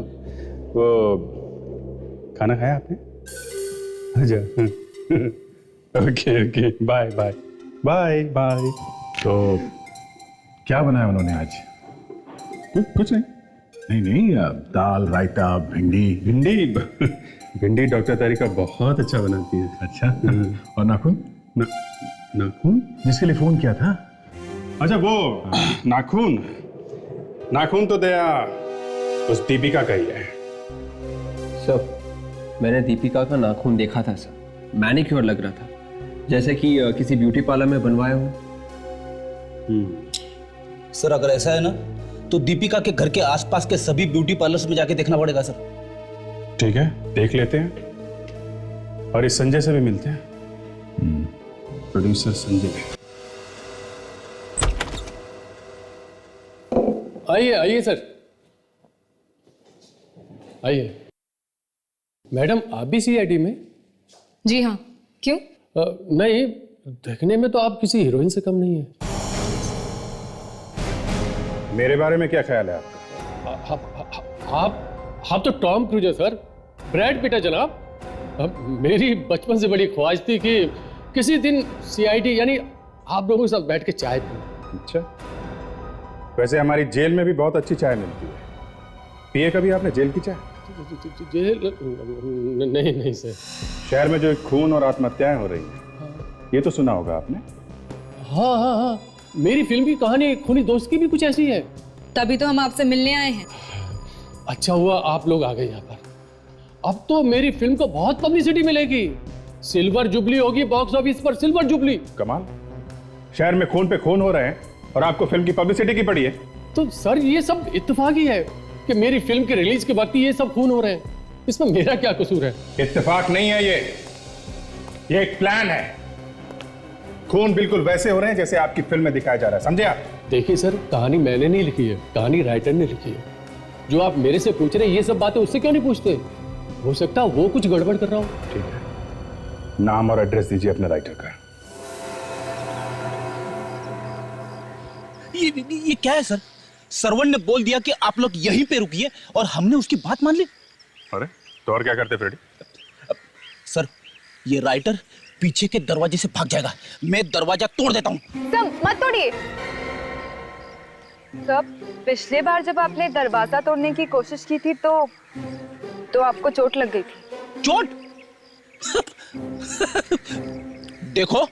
वो खाना खाया आपने? अच्छा। Okay okay, bye bye bye bye. तो क्या बनाया उन्होंने आज? कुछ नहीं। नहीं दाल रायता भिंडी। भिंडी डॉक्टर तारिका बहुत अच्छा बनाती है। अच्छा। और नाखून? नाखून जिसके लिए फोन किया था? अच्छा वो नाखून तो दया उस दीपिका का ही है। सर मैंने दीपिका का नाखून देखा था सर, मैनिक्योर लग रहा था, जैसे कि किसी ब्यूटी पार्लर में बनवाया हो। सर अगर ऐसा है ना तो दीपिका के घर के आसपास के सभी ब्यूटी पार्लर्स में जाके देखना पड़ेगा सर। ठीक है, देख लेते हैं। और इस संजय से भी मिलते हैं, प्रोड्यूसर संजय। आइए आइए सर, आइए। मैडम आप भी सीआईडी में? जी हाँ, क्यों? नहीं, देखने में तो आप किसी हीरोइन से कम नहीं है। मेरे बारे में क्या ख्याल है आपका? आप तो टॉम क्रूज है सर, ब्रैड पिट है जनाब। मेरी बचपन से बड़ी ख्वाहिश थी कि किसी दिन सीआईडी यानी आप लोगों के साथ बैठ के चाय पीऊं। अच्छा, वैसे हमारी जेल में भी बहुत अच्छी चाय मिलती है। पिए कभी आपने जेल की चाय? जेल नहीं सर। शहर में जो खून और आत्महत्याएं हो रही हैं, ये तो सुना होगा आपने? हाँ, मेरी फिल्म की कहानी खूनी दोस्त की भी कुछ ऐसी है। तभी तो हम आपसे मिलने आए हैं। अच्छा हुआ आप लोग आ गए यहाँ पर। अब तो मेरी फिल्म को बहुत पब्लिसिटी मिलेगी, सिल्वर जुबली होगी बॉक्स ऑफिस पर, सिल्वर जुबली। कमाल, शहर में खून पे खून हो रहे हैं और आपको फिल्म की पब्लिसिटी की पड़ी है। तो सर ये सब इत्तेफाक है कि मेरी फिल्म के रिलीज के वक्त ये सब खून हो रहे हैं, इसमें मेरा क्या कसूर है? इत्तेफाक नहीं है ये एक प्लान है। खून बिल्कुल वैसे हो रहे हैं जैसे आपकी फिल्म में दिखाया जा रहा है, समझे आप? देखिए सर, कहानी मैंने नहीं लिखी है, कहानी राइटर ने लिखी है। जो आप मेरे से पूछ रहे हैं ये सब बातें उससे क्यों नहीं पूछते? हो सकता है वो कुछ गड़बड़ कर रहा हूं। ठीक है, नाम और एड्रेस दीजिए अपने राइटर का। ये क्या है सर? सर्वन ने बोल दिया कि आप लोग यहीं पे रुकिए और हमने उसकी बात मान ली। अरे तो और क्या करते फ्रेडी? सर, ये राइटर पीछे के दरवाजे से भाग जाएगा, मैं दरवाजा तोड़ देता हूँ। सब मत तोड़िए। सब, पिछले बार जब आपने दरवाजा तोड़ने की कोशिश की थी तो आपको चोट लग गई थी। चोट? देखो,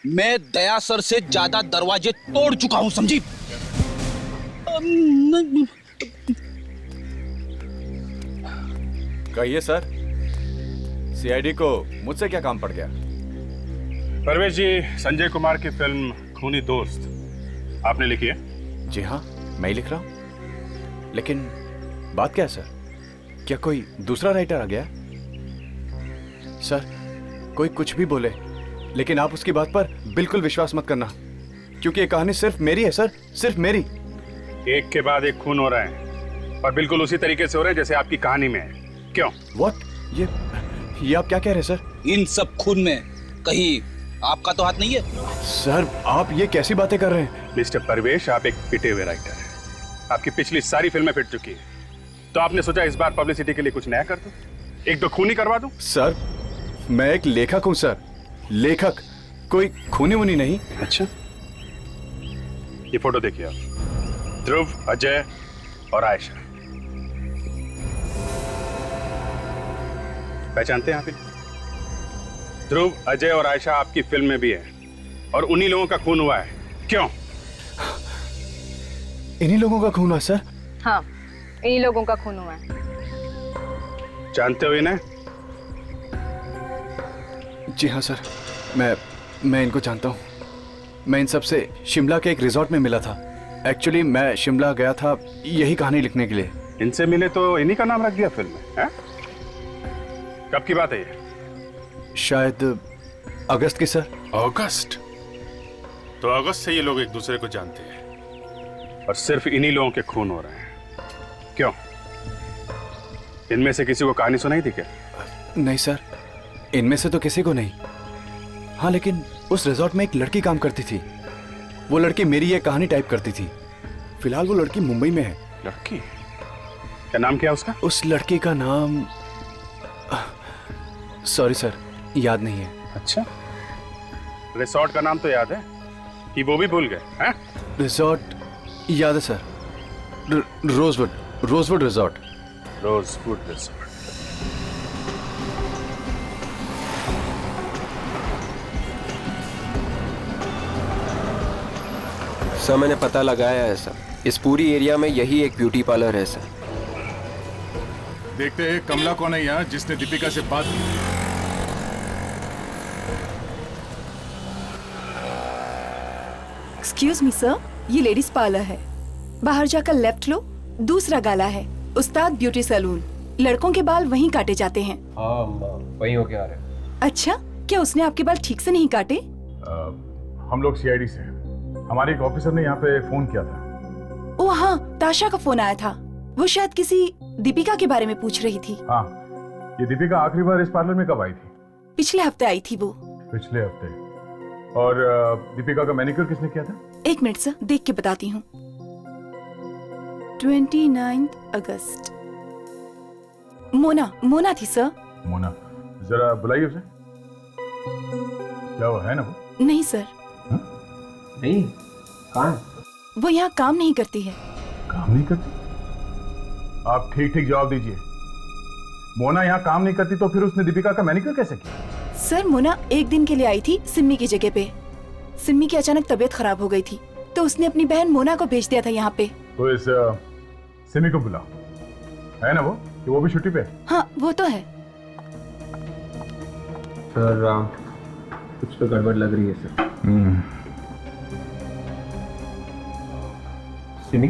मैं दया सर से ज्यादा दरवाजे तोड़ चुका हूं, समझी? कहिए सर, सीआईडी को मुझसे क्या काम पड़ गया? परवेश जी, संजय कुमार की फिल्म खूनी दोस्त आपने लिखी है? जी हाँ, मैं ही लिख रहा हूं। लेकिन बात क्या है सर? क्या कोई दूसरा राइटर आ गया? सर, कोई कुछ भी बोले, लेकिन आप उसकी बात पर बिल्कुल विश्वास मत करना, क्योंकि ये कहानी सिर्फ मेरी है सर, सिर्फ मेरी। एक के बाद एक खून हो रहे हैं और बिल्कुल उसी तरीके से हो रहे हैं जैसे आपकी कहानी में है। क्यों? What? ये आप क्या कह रहे हैं सर? इन सब खून में कहीं आपका तो हाथ नहीं है? सर, आप ये कैसी बातें कर रहे हैं? मिस्टर परवेश, आप एक पिटे हुए राइटर हैं। आपकी पिछली सारी फिल्में पिट चुकी हैं, तो आपने सोचा इस बार पब्लिसिटी के लिए कुछ नया कर दूं, एक दो खूनी करवा दूं? सर, मैं एक लेखक हूं सर, लेखक, कोई खूनी वूनी नहीं। अच्छा, ये फोटो देखिए आप, ध्रुव, अजय और आयशा, पहचानते हैं आप इन्हें? ध्रुव, अजय और आयशा आपकी फिल्म में भी है और उन्हीं लोगों का खून हुआ है। क्यों? इन्हीं लोगों का खून हुआ सर? हाँ, इन्हीं लोगों का खून हुआ है। जानते हो इन्हें? जी हाँ सर, मैं इनको जानता हूँ। मैं इन सब से शिमला के एक रिजॉर्ट में मिला था। एक्चुअली मैं शिमला गया था यही कहानी लिखने के लिए। इनसे मिले तो इन्हीं का नाम रख दिया फिल्म में, हैं? कब की बात है ये? शायद अगस्त की सर। अगस्त? तो अगस्त से ये लोग एक दूसरे को जानते हैं और सिर्फ इन्हीं लोगों के खून हो रहे हैं। क्यों? इनमें से किसी को कहानी सुनाई थी क्या? नहीं सर, इनमें से तो किसी को नहीं। हाँ, लेकिन उस रिजॉर्ट में एक लड़की काम करती थी। वो लड़की मेरी ये कहानी टाइप करती थी। फिलहाल वो लड़की मुंबई में है। लड़की? क्या नाम क्या उसका? उस लड़की का नाम सॉरी सर, याद नहीं है। अच्छा, रिसोर्ट का नाम तो याद है कि वो भी भूल गए हैं? रिजॉर्ट याद है sir, rosewood resort. Rosewood resort. Sir, मैंने पता लगाया है सर, इस पूरी एरिया में यही एक ब्यूटी पार्लर है सर। देखते हैं कमला कौन है यहाँ जिसने दीपिका से बात की। एक्सक्यूज मी सर, ये लेडीज पार्लर है। बाहर जाकर लेफ्ट लो, दूसरा गाला है उस्ताद ब्यूटी सैलून। लड़कों के बाल वहीं काटे जाते हैं। हाँ, वहीं होके आ रहे हैं। अच्छा, क्या उसने आपके बाल ठीक से नहीं काटे? हम लोग सीआईडी से हैं। हमारे एक ऑफिसर ने यहाँ पे फोन किया था। ओ हाँ, ताशा का फोन आया था। वो शायद किसी दीपिका के बारे में पूछ रही थी। हाँ, ये दीपिका आखिरी बार इस पार्लर में कब आई थी? पिछले हफ्ते आई थी वो। पिछले हफ्ते। और दीपिका का मैनिक्योर किसने किया था? एक मिनट सर, देख के बताती हूँ। 29 अगस्त। मोना थी सर। मोना, जरा बुलाइए उसे। क्या वो है ना वो? नहीं सर। नहीं, कहाँ? वो यहाँ काम नहीं करती है। काम नहीं करती? आप ठीक ठीक जवाब दीजिए। मोना यहाँ काम नहीं करती तो फिर उसने दीपिका का मैनिक्योर कैसे किया? सर, मोना एक दिन के लिए आई थी सिम्मी की जगह पे। सिम्मी की अचानक तबीयत खराब हो गई थी तो उसने अपनी बहन मोना को भेज दिया था यहाँ पे। तो इस सिमी को बुलाओ, है ना वो कि वो भी छुट्टी पे? हाँ, वो तो है। सर कुछ तो गड़बड़ लग रही है सर। सिमी,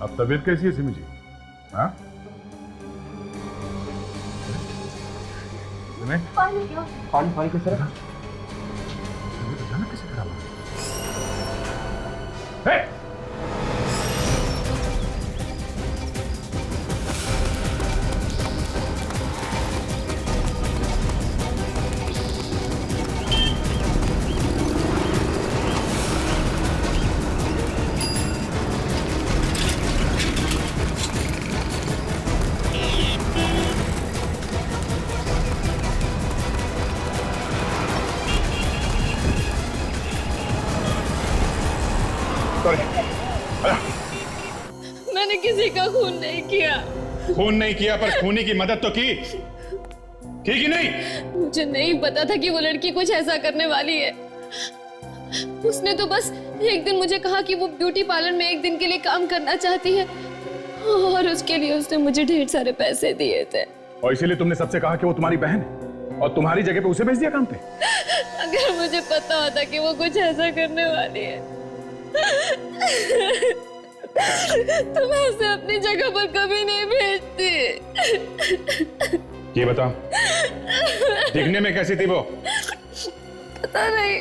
अब तबीयत कैसी है सिमी जी? हाँ? पानी के सर। अचानक कैसे खराब हो गया? मैंने किसी का खून नहीं किया। खून नहीं किया पर खूनी की मदद तो की कि नहीं? मुझे नहीं पता था कि वो लड़की कुछ ऐसा करने वाली है। उसने तो बस एक दिन मुझे कहा कि वो ब्यूटी पार्लर में एक दिन के लिए काम करना चाहती है और उसके लिए उसने मुझे ढेर सारे पैसे दिए थे। और इसीलिए तुमने सबसे कहा कि वो तुम्हारी बहन है और तुम्हारी जगह पे उसे भेज दिया काम पे? अगर मुझे पता होता कि वो कुछ ऐसा करने वाली है तो मैं उसे अपनी जगह पर कभी नहीं भेजती। ये बता, दिखने में कैसी थी वो? पता नहीं,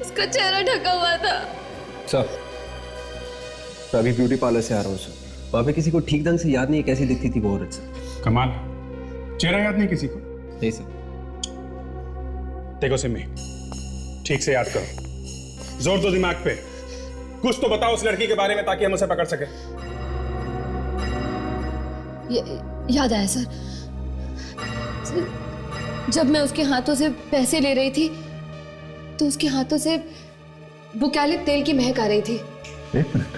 उसका चेहरा ढका हुआ था। सर, मैं अभी ब्यूटी पार्लर से आ रहा हूँ सर। वहाँ पे किसी को ठीक ढंग से याद नहीं है कैसी दिखती थी वो औरत सर। कमाल, चेहरा याद नहीं किसी को? नहीं सर। देखो सिम्मी, ठीक से याद करो, जोर दो दिमाग पे, कुछ तो बताओ उस लड़की के बारे में ताकि हम उसे पकड़ सके। याद आया सर, जब मैं उसके हाथों से पैसे ले रही थी तो उसके हाथों से बुकालिप तेल की महक आ रही थी। एक मिनट,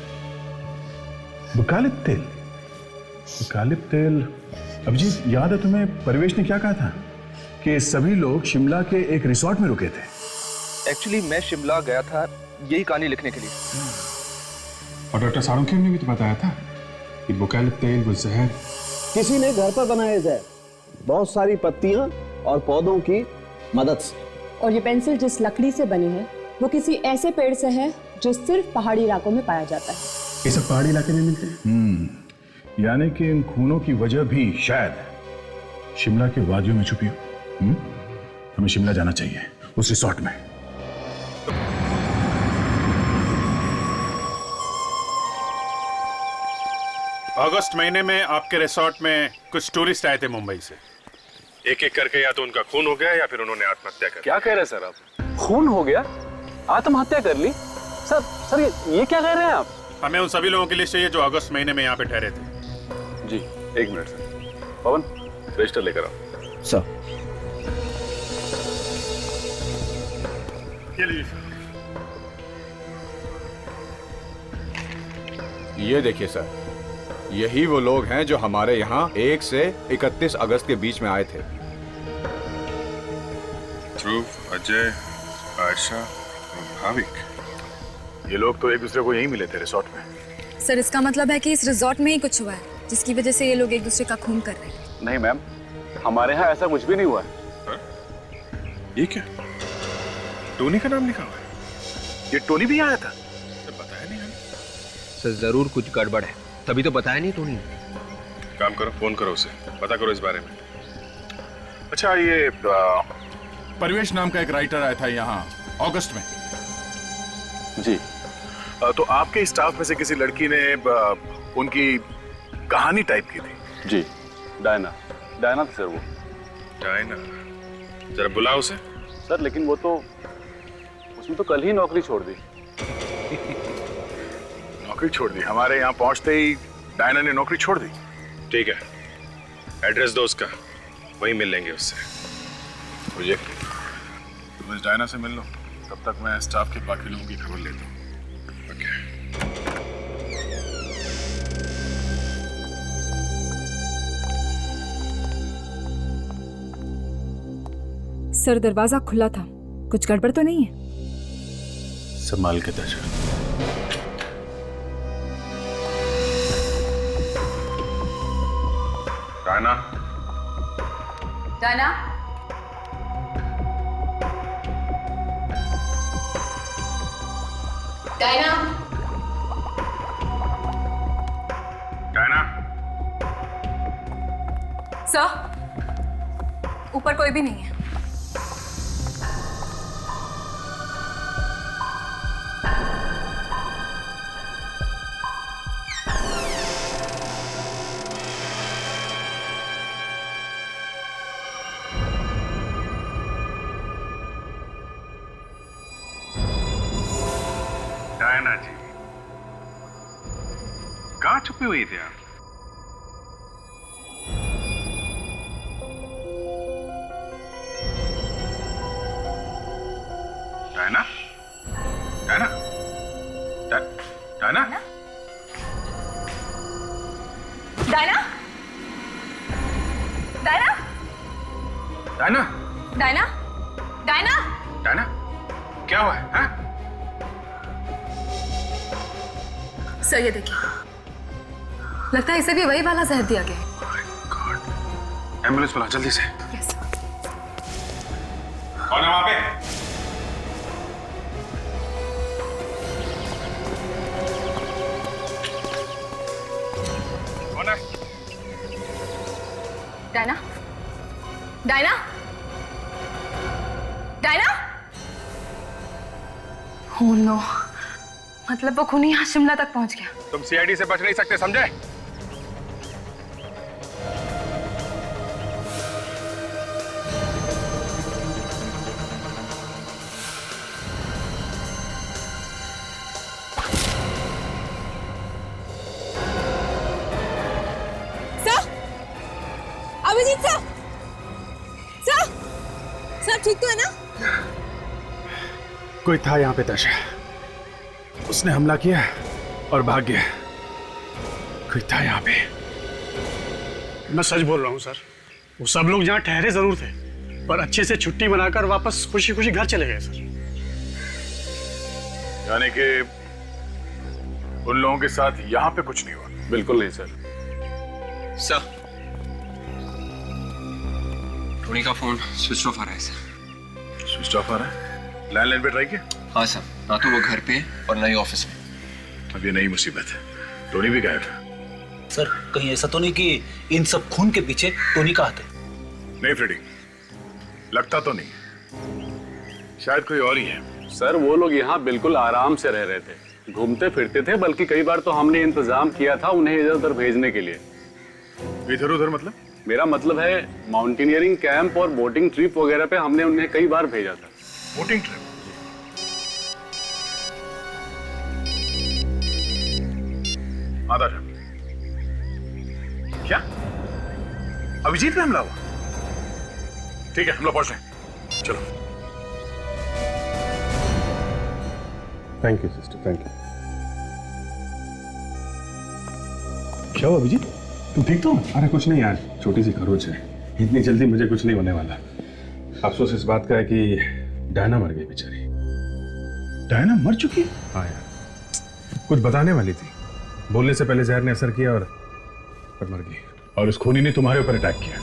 बुकालिप तेल? बुकालिप तेल? अभिजीत, याद है तुम्हें परिवेश ने क्या कहा था कि सभी लोग शिमला के एक रिसोर्ट में रुके थे? एक्चुअली मैं शिमला गया था यही कहानी लिखने के लिए। और डॉक्टर सारुंखेम ने भी तो बताया था कि बुकालिप तेल वो जहर किसी ने घर पर बनाए जहर, बहुत सारी पत्तियां और पौधों की मदद से। और ये पेंसिल जिस लकड़ी से बनी है वो किसी ऐसे पेड़ से है जो सिर्फ पहाड़ी इलाकों में पाया जाता है। ये सब पहाड़ी इलाके में मिलते हैं। यानी कि इन खूनों की वजह भी शायद शिमला के वादियों में छुपी हो। हमें शिमला जाना चाहिए, उस रिसोर्ट में। अगस्त महीने में आपके रिसोर्ट में कुछ टूरिस्ट आए थे मुंबई से। एक एक करके या तो उनका खून हो गया या फिर उन्होंने आत्महत्या कर। क्या कह रहे हैं सर आप? खून हो गया? आत्महत्या कर ली? सर ये क्या कह रहे हैं आप? हमें उन सभी लोगों की लिस्ट चाहिए जो अगस्त महीने में यहाँ पे ठहरे थे। जी, एक मिनट सर। पवन, रजिस्टर लेकर आओ। सर। ये लीजिए सर। ये देखिए सर, यही वो लोग हैं जो हमारे यहाँ 1 से 31 अगस्त के बीच में आए थे। ध्रुव, अजय, आयशा, भाविक, ये लोग तो एक दूसरे को यहीं मिले थे रिसोर्ट में। सर, इसका मतलब है कि इस रिसोर्ट में ही कुछ हुआ है जिसकी वजह से ये लोग एक दूसरे का खून कर रहे हैं। नहीं मैम, हमारे यहाँ ऐसा कुछ भी नहीं हुआ है। ये क्या? टोनी का नाम लिखा हुआ है? ये टोनी भी आया था? बताया नहीं हमें। सर, जरूर कुछ गड़बड़ है, तभी तो बताया नहीं टोनी ने। काम करो, फोन करो उसे, पता करो इस बारे में। अच्छा, ये परवेश नाम का एक राइटर आया था यहाँ अगस्त में। जी। तो आपके स्टाफ में से किसी लड़की ने उनकी कहानी टाइप की थी? जी, डायना थी सर वो। डायना? जरा बुलाओ उसे। सर लेकिन वो तो उसने तो कल ही नौकरी छोड़ दी। नौकरी छोड़ दी? हमारे यहाँ पहुंचते ही डायना ने नौकरी छोड़ दी। ठीक है, एड्रेस दो उसका, वहीं मिल लेंगे उससे। मुझे तुम इस डायना से मिल लो, तब तक मैं स्टाफ के बाकी लोगों की खबर लेता हूँ। सर दरवाजा खुला था, कुछ गड़बड़ तो नहीं है? संभाल के दर्जा। Diana? Diana? Diana? Diana? Sir, ऊपर कोई भी नहीं है। डायना जी, कहाँ छुपी हुई थी आप? Diana? Diana? Diana? Diana? Diana? Diana? Diana? Diana? Diana? क्या हुआ है? हाँ? सर ये देखिए, लगता है इसे भी वही वाला जहर दिया गया है। एम्बुलेंस बुला जल्दी से। यस। कौन है वहां पे? कौन है? Diana? Diana? Diana? Oh no, मतलब वो खूनी यहाँ शिमला तक पहुंच गया। तुम सीआईडी से बच नहीं सकते, समझे? सर, अभिजीत सर, सर ठीक तो है ना? कोई था यहाँ पे दर्शा, उसने हमला किया और भाग गया। कोई था यहाँ पे। मैं सच बोल रहा हूँ सर, वो सब लोग यहाँ ठहरे जरूर थे, पर अच्छे से छुट्टी मनाकर वापस खुशी खुशी घर चले गए सर। यानी कि उन लोगों के साथ यहाँ पे कुछ नहीं हुआ? बिल्कुल नहीं सर। सर, टोनी का फोन स्विच ऑफ आ रहा है सर। स्विच ऑफ आ रहा है? लैंडलाइन पे ट्राई किया? हाँ सर, ना तो वो घर पे और ना ही ऑफिस में। अब ये नई मुसीबत है, टोनी भी गायब है। सर कहीं ऐसा तो नहीं कि इन सब खून के पीछे टोनी का हाथ है? नहीं फ्रेडी, लगता तो नहीं, शायद कोई और ही है। सर वो लोग यहाँ बिल्कुल आराम से रह रहे थे, घूमते फिरते थे, बल्कि कई बार तो हमने इंतजाम किया था उन्हें इधर उधर भेजने के लिए। इधर उधर मतलब? मेरा मतलब है माउंटेनियरिंग कैंप और बोटिंग ट्रिप वगैरह पे हमने उन्हें कई बार भेजा था। Boating trip? आधा जा। क्या अभिजीत पे हमला हुआ? ठीक है, हम लोग पहुंच रहे हैं, चलो। Thank you sister, thank you. क्या हुआ अभिजीत, तुम ठीक तो? अरे कुछ नहीं यार, छोटी सी खरोच है, इतनी जल्दी मुझे कुछ नहीं होने वाला। अफसोस इस बात का है कि डायना मर गई बेचारी। डायना मर चुकी है? हाँ यार, कुछ बताने वाली थी, बोलने से पहले जहर ने असर किया और पर मर गई। और उस खूनी ने तुम्हारे ऊपर अटैक किया?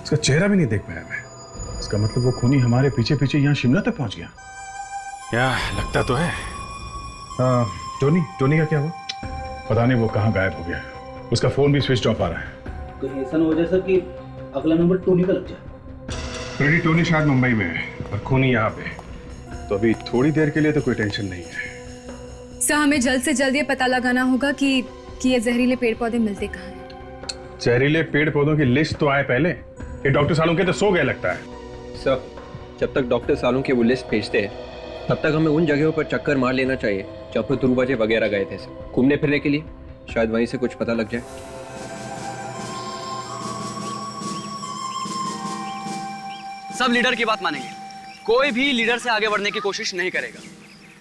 इसका चेहरा भी नहीं देख पाया मैं। इसका मतलब वो खूनी हमारे पीछे पीछे यहाँ शिमला तक पहुंच गया? क्या लगता तो है। टोनी का क्या हुआ? पता नहीं वो कहाँ गायब हो गया, उसका फोन भी स्विच ऑफ आ रहा है। कहीं ऐसा न हो जाए सर कि अगला नंबर टोनी का लग जाए। फ्रेडी टोनी शायद मुंबई में है और खूनी यहाँ पे, तो अभी थोड़ी देर के लिए तो कोई टेंशन नहीं है। सर हमें जल्द से जल्द ये पता लगाना होगा कि ये जहरीले पेड़ पौधे मिलते कहाँ हैं। जहरीले पेड़ पौधों की लिस्ट तो आए पहले। ये डॉक्टर सालुंके तो सो गए लगता है। सर जब तक डॉक्टर सालुंके वो लिस्ट भेजते हैं तब तक हमें उन जगहों पर चक्कर मार लेना चाहिए जहाँ पर ध्रुवाजे वगैरह गए थे घूमने फिरने के लिए, शायद वहीं से कुछ पता लग जाए। सब लीडर की बात मानेंगे, कोई भी लीडर से आगे बढ़ने की कोशिश नहीं करेगा,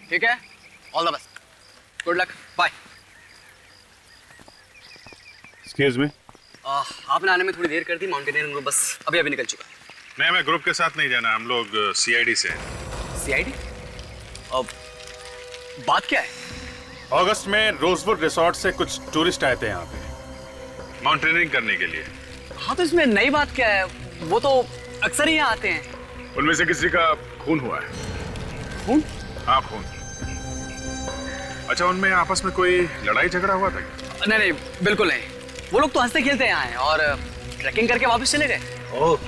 ठीक है? All the best, good luck, bye. Excuse me. आपने आने में थोड़ी देर कर दी, माउंटेनियरिंग ग्रुप बस अभी अभी निकल चुका। नहीं, मैं ग्रुप के साथ नहीं जाना, हम लोग सीआईडी से हैं। सीआईडी? अब बात क्या है? अगस्त में रोजवुड रिसोर्ट से कुछ टूरिस्ट आए थे यहाँ पे माउंटेनियरिंग करने के लिए। हाँ तो इसमें नई बात क्या है, वो तो अक्सर ही यहाँ आते हैं। उनमें से किसी का खून हुआ है। खून? हाँ खून। अच्छा, उनमें आपस में कोई लड़ाई झगड़ा हुआ था क्या? नहीं नहीं बिल्कुल नहीं, वो लोग तो हंसते खेलते यहाँ हैं और ट्रैकिंग करके वापस चले गए। ओह,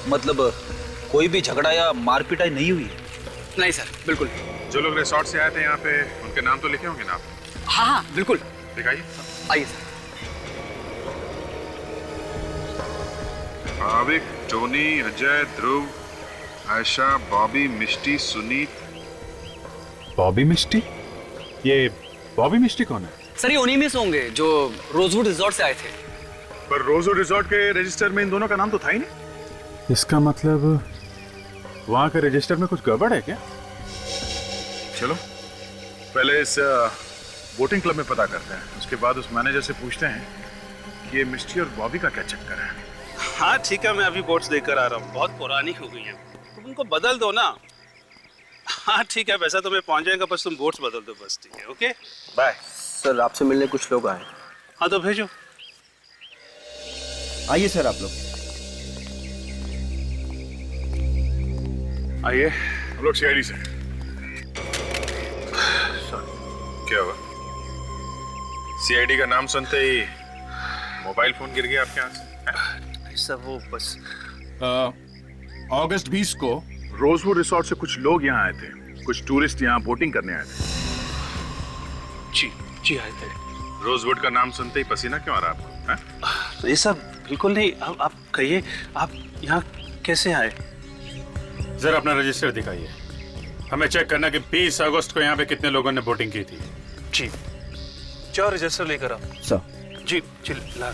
मतलब कोई भी झगड़ा या मारपीटाई नहीं हुई? नहीं सर, बिल्कुल। जो लोग रिसोर्ट से आए थे यहाँ पे उनके नाम तो लिखे होंगे ना? हाँ हाँ बिल्कुल। दिखाइए। आइए सर। भाविक, टोनी, अजय, ध्रुव, आयशा, बॉबी, मिष्टी, सुनीत। बॉबी मिष्टी? ये बॉबी मिष्टी कौन है? सर ये उन्हीं में से होंगे जो रोजवुड रिजॉर्ट से आए थे। पर रोजवुड रिजॉर्ट के रजिस्टर में इन दोनों का नाम तो था ही नहीं। इसका मतलब वहां के रजिस्टर में कुछ गड़बड़ है क्या? चलो पहले इस बोटिंग क्लब में पता करते हैं, उसके बाद उस मैनेजर से पूछते हैं कि ये मिष्टी और बॉबी का क्या चक्कर है। हाँ ठीक है, मैं अभी बोट्स लेकर आ रहा हूँ, बहुत पुरानी हो गई हैं, तुम उनको बदल दो ना। हाँ ठीक है, वैसा तो मैं पहुँच जाएगा, बस तुम बोट्स बदल दो बस। ठीक है, ओके बाय। सर आपसे मिलने कुछ लोग आए। हाँ तो भेजो। आइए सर आप लोग। आइए, हम लोग सीआईडी से। क्या हुआ? सीआईडी का नाम सुनते ही मोबाइल फोन गिर गया आपके हाथ से? सब वो बस अगस्त 20 को रोजवुड रिसोर्ट से कुछ लोग यहाँ आए थे, कुछ टूरिस्ट यहाँ बोटिंग करने आए थे। जी आए थे। रोजवुड का नाम सुनते ही पसीना क्यों आ रहा आपको? ये सब बिल्कुल नहीं। आप कहिए, आप यहाँ कैसे आए? जरा अपना रजिस्टर दिखाइए, हमें चेक करना कि 20 अगस्त को यहाँ पे कितने लोगों ने बोटिंग की थी। जी, जाओ रजिस्टर लेकर आओ। सर। जी ला।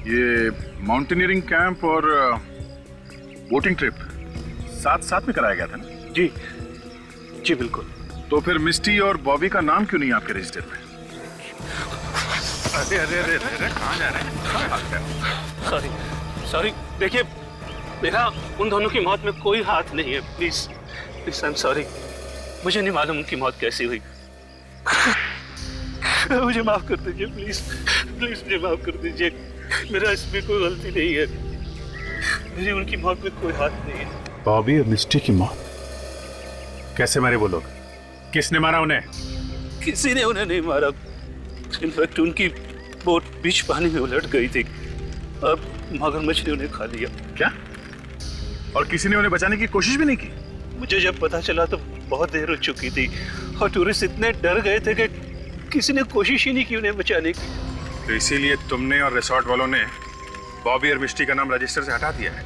ये माउंटेनियरिंग कैंप और बोटिंग ट्रिप साथ में कराया गया था ना? जी बिल्कुल। तो फिर मिस्टी और बॉबी का नाम क्यों नहीं आपके रजिस्टर में? अरे अरे अरे अरे, कहाँ जा रहे हैं? सॉरी, देखिए मेरा उन दोनों की मौत में कोई हाथ नहीं है। प्लीज आई एम सॉरी, मुझे नहीं मालूम उनकी मौत कैसी हुई। मुझे माफ कर दीजिए, प्लीज मुझे माफ कर दीजिए, मेरा इसमें कोई गलती नहीं है, मेरी उनकी मौत में कोई हाथ नहीं है। बॉबी और मिस्टी की मौत कैसे मारे वो लोग? किसने मारा उन्हें? किसी ने उन्हें नहीं मारा, इनफैक्ट उनकी बोट बीच पानी में उलट गई थी, अब मगरमच्छ ने उन्हें खा लिया। क्या? और किसी ने उन्हें बचाने की कोशिश भी नहीं की? मुझे जब पता चला तो बहुत देर हो चुकी थी और टूरिस्ट इतने डर गए थे कि किसी ने कोशिश ही नहीं की उन्हें बचाने की। तो इसीलिए तुमने और रिसोर्ट वालों ने बॉबी और मिस्टी का नाम रजिस्टर से हटा दिया है?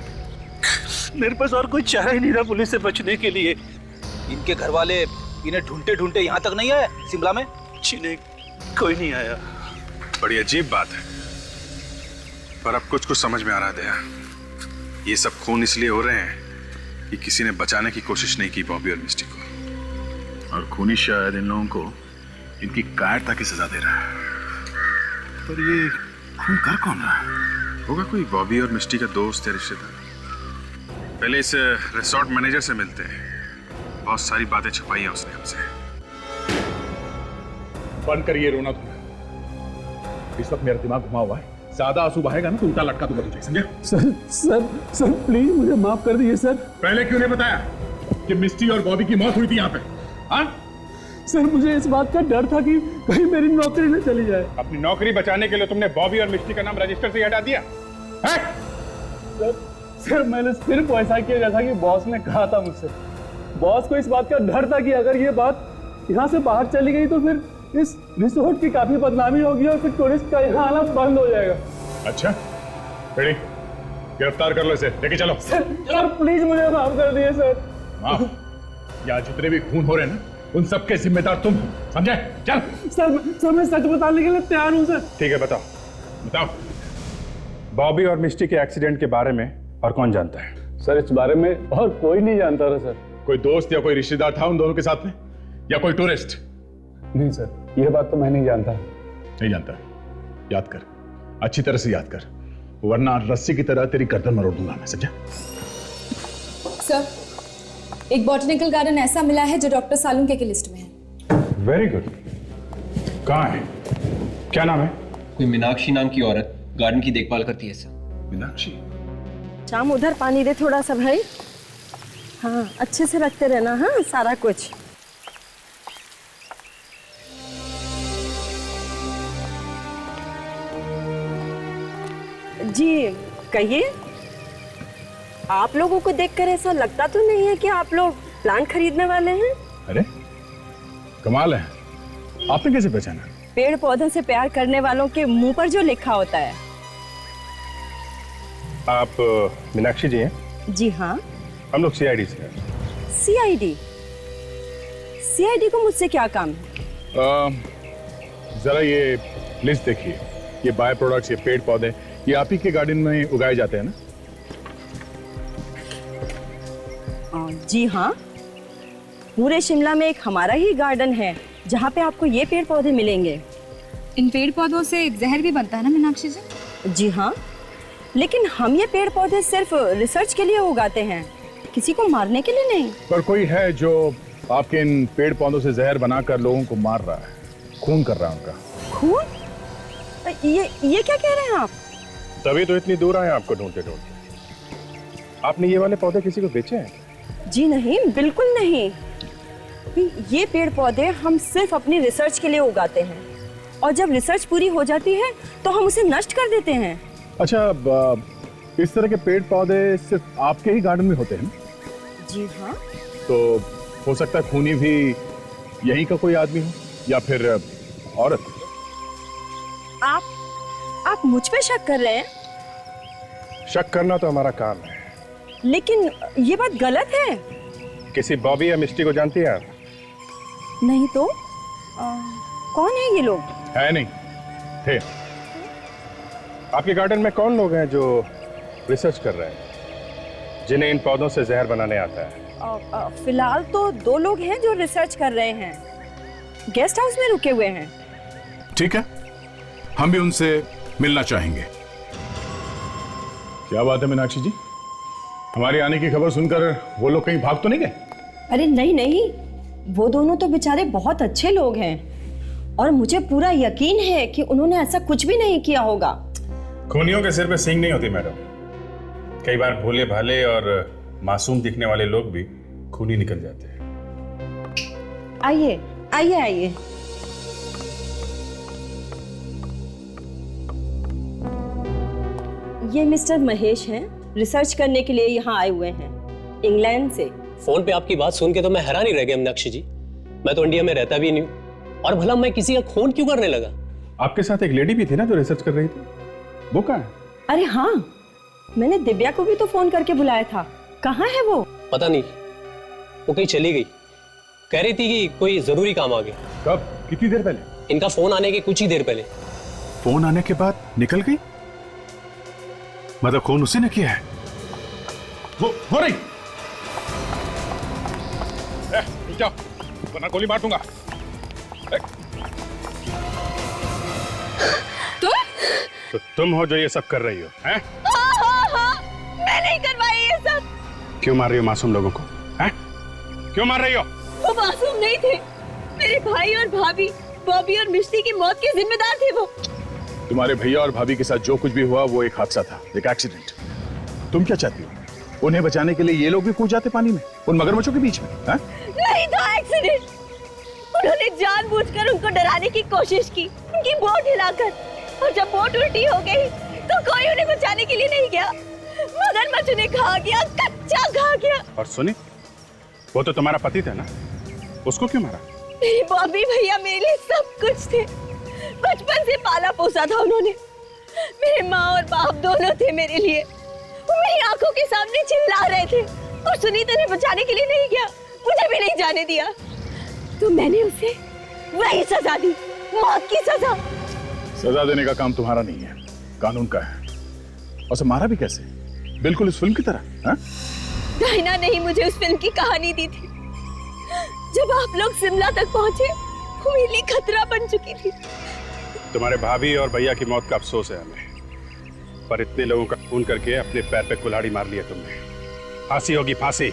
मेरे पास और कोई चारा ही नहीं था पुलिस से बचने के लिए। इनके घर वाले इन्हें ढूंढते ढूंढते यहाँ तक नहीं आए शिमला में? जी नहीं, कोई नहीं आया। बड़ी अजीब बात है, पर अब कुछ समझ में आ रहा है दया। ये सब खून इसलिए हो रहे हैं कि किसी ने बचाने की कोशिश नहीं की बॉबी और मिस्टी को, और खूनी शायद इन लोगों को इनकी कायरता की सजा दे रहा है। पर ये खून कर कौन रहा है? होगा कोई बॉबी और मिस्टी का दोस्त या रिश्तेदार। पहले इस रिसोर्ट मैनेजर से मिलते हैं, बहुत सारी बातें छुपाई हैं उसने हमसे। बंद करिए रोना तुम, इस वक्त मेरा दिमाग घुमा हुआ है, ज्यादा आंसू बहेगा ना तो उल्टा लटका दूंगा तुझे, समझे? सर प्लीज मुझे माफ कर दीजिए सर। पहले क्यों नहीं बताया कि मिस्टी और बॉबी की मौत हुई थी यहाँ पे? हाँ, सर मुझे इस बात का डर था कि कहीं मेरी नौकरी न चली जाए। अपनी नौकरी बचाने के लिए तुमने बॉबी और मिस्टी का नाम रजिस्टर से हटा दिया है? सर मैंने सिर्फ ऐसा किया जैसा कि बॉस ने कहा था मुझसे। बॉस को इस बात का डर था कि अगर ये बात यहाँ से बाहर चली गई तो फिर इस रिसोर्ट की काफी बदनामी होगी और फिर टूरिस्ट का यहाँ आना बंद हो जाएगा। अच्छा रेडी, गिरफ्तार कर लो इसे, लेके चलो। सर प्लीज मुझे माफ कर दिए सर। माफ? यहाँ जितने भी खून हो रहे हैं ना, उन सबके जिम्मेदार तुम हो, समझे? चल। सर मैं सच बताने के लिए तैयार हूँ सर। ठीक है, बताओ बताओ, बॉबी और मिस्टी के एक्सीडेंट के बारे में और कौन जानता है? सर इस बारे में और कोई नहीं जानता था सर। कोई दोस्त या कोई रिश्तेदार था उन दोनों के साथ में, या कोई टूरिस्ट? नहीं सर, यह बात तो मैं नहीं जानता। नहीं जानता? याद कर, अच्छी तरह से याद कर, वरना रस्सी की तरह तेरी गर्दन मरोड़ दूंगा मैं, समझा? सर, एक बॉटनिकल गार्डन ऐसा मिला है जो डॉक्टर सालुंके की लिस्ट में है। Very good. कहाँ है? क्या नाम है? कोई मीनाक्षी नाम की औरत गार्डन की देखभाल करती है सर। मीनाक्षी? शाम उधर पानी दे थोड़ा सा भाई। हाँ अच्छे से रखते रहना, हाँ सारा कुछ। जी कहिए, आप लोगों को देखकर ऐसा लगता तो नहीं है कि आप लोग प्लांट खरीदने वाले हैं? अरे कमाल है, आपने कैसे पहचाना? पेड़ पौधों से प्यार करने वालों के मुंह पर जो लिखा होता है। आप मीनाक्षी जी हैं? जी हाँ। हम लोग सीआईडी से हैं। सीआईडी? सीआईडी को मुझसे क्या काम है? जरा ये लिस्ट देखिए, ये बाय प्रोडक्ट्स, ये पेड़ पौधे, ये आप ही के गार्डन में उगाए जाते हैं ना? जी हाँ, पूरे शिमला में एक हमारा ही गार्डन है जहाँ पे आपको ये पेड़ पौधे मिलेंगे। इन पेड़ पौधों से जहर भी बनता है ना मीनाक्षी जी? जी हाँ, लेकिन हम ये पेड़ पौधे सिर्फ रिसर्च के लिए उगाते हैं, किसी को मारने के लिए नहीं। पर कोई है जो आपके इन पेड़ पौधों से जहर बनाकर लोगों को मार रहा है, खून कर रहा है उनका। खून? ये क्या कह रहे हैं आप? तभी तो इतनी दूर आए आपको ढूंढते ढूंढते। आपने ये वाले पौधे किसी को बेचे हैं? जी नहीं, बिल्कुल नहीं। ये पेड़ पौधे हम सिर्फ अपनी रिसर्च के लिए उगाते हैं, और जब रिसर्च पूरी हो जाती है तो हम उसे नष्ट कर देते हैं। अच्छा, इस तरह के पेड़ पौधे सिर्फ आपके ही गार्डन में होते हैं? जी हाँ। तो हो सकता है खूनी भी यहीं का कोई आदमी हो, या फिर औरत। आप मुझ पे शक कर रहे हैं? शक करना तो हमारा काम है। लेकिन ये बात गलत है। किसी बॉबी या मिस्टी को जानती हैं आप? नहीं तो कौन है ये लोग? है नहीं, थे। आपके गार्डन में कौन लोग हैं जो रिसर्च कर रहे हैं, जिन्हें इन पौधों से जहर बनाने आता है? फिलहाल तो 2 लोग हैं जो रिसर्च कर रहे हैं, गेस्ट हाउस में रुके हुए हैं। ठीक है, हम भी उनसे मिलना चाहेंगे। क्या बात है मीनाक्षी जी, हमारे आने की खबर सुनकर वो लोग कहीं भाग तो नहीं गए? अरे नहीं नहीं, वो दोनों तो बेचारे बहुत अच्छे लोग हैं, और मुझे पूरा यकीन है कि उन्होंने ऐसा कुछ भी नहीं किया होगा। खूनियों के सिर पे सींग नहीं होती मैडम। कई बार भोले भाले और मासूम दिखने वाले लोग भी खूनी निकल जाते हैं। आइए आइए आइए। ये मिस्टर महेश हैं, रिसर्च करने के लिए यहाँ आए हुए हैं इंग्लैंड से। फोन पे आपकी बात सुन के तो मैं हैरान ही रह गया मीनाक्षी जी। मैं तो इंडिया में रहता भी नहीं हूँ, और भला मैं किसी का खून क्यों करने लगा? आपके साथ एक लेडी भी थी ना जो रिसर्च कर रही थी, वो कहाँ है? अरे हाँ, मैंने दिव्या को भी तो फोन करके बुलाया था, कहाँ है वो? पता नहीं, वो कहीं चली गई। कह रही थी कि कोई जरूरी काम आ गया। कब? कितनी देर पहले? इनका फोन आने के कुछ ही देर पहले। फोन आने के बाद निकल गई? मतलब खून उसी ने किया है? वो रही। जाओ, वरना गोली मार दूंगा। तो तुम हो जो ये सब कर रही हो, हैं? हाँ, मैं नहीं करवाई ये सब। क्यों मार रही हो मासूम लोगों को, हैं? क्यों मार रही हो? वो मासूम नहीं थे, मेरे भाई और भाभी, बॉबी और मिस्टी की मौत के जिम्मेदार थे वो। तुम्हारे भैया और भाभी के साथ जो कुछ भी हुआ वो एक हादसा था, एक एक्सीडेंट। तुम क्या चाहती हो? उन्हें बचाने के लिए ये लोग भी कूद जाते पानी में, उन मगरमच्छों के बीच में? हैं? नहीं था एक्सीडेंट, उन्होंने जानबूझकर उनको डराने की कोशिश की, उनकी बोट हिलाकर। और जब बोट उल्टी हो गई तो कोई उन्हें बचाने के लिए नहीं गया। मगरमच्छ उन्हें खा गया, कच्चा खा गया। और सुनी, वो तो तुम्हारा पति था ना, उसको क्यों मारा? मेरे बॉबी भैया मेरे लिए सब कुछ थे। बचपन से पाला पोसा था उन्होंने। मेरे माँ और बाप दोनों थे मेरे लिए। वो मेरी आंखों के सामने चिल्ला रहे थे और सुनीता ने बचाने के लिए नहीं गया, मुझे भी नहीं जाने दिया। तो मैंने उसे वही सजा दी, मौत की सजा। सजा देने का काम तुम्हारा नहीं है, कानून का है। और उसे मारा भी कैसे? बिल्कुल इस फिल्म की तरह। हाँ? डायना ने ही मुझे उस फिल्म की कहानी दी थी। जब आप लोग शिमला तक पहुंचे, वो मेरे लिए खतरा बन चुकी थी। तुम्हारे भाभी और भैया की मौत का अफसोस है हमें, पर इतने लोगों का खून करके अपने पैर पे कुल्हाड़ी मार लिया तुमने। फांसी होगी, फांसी।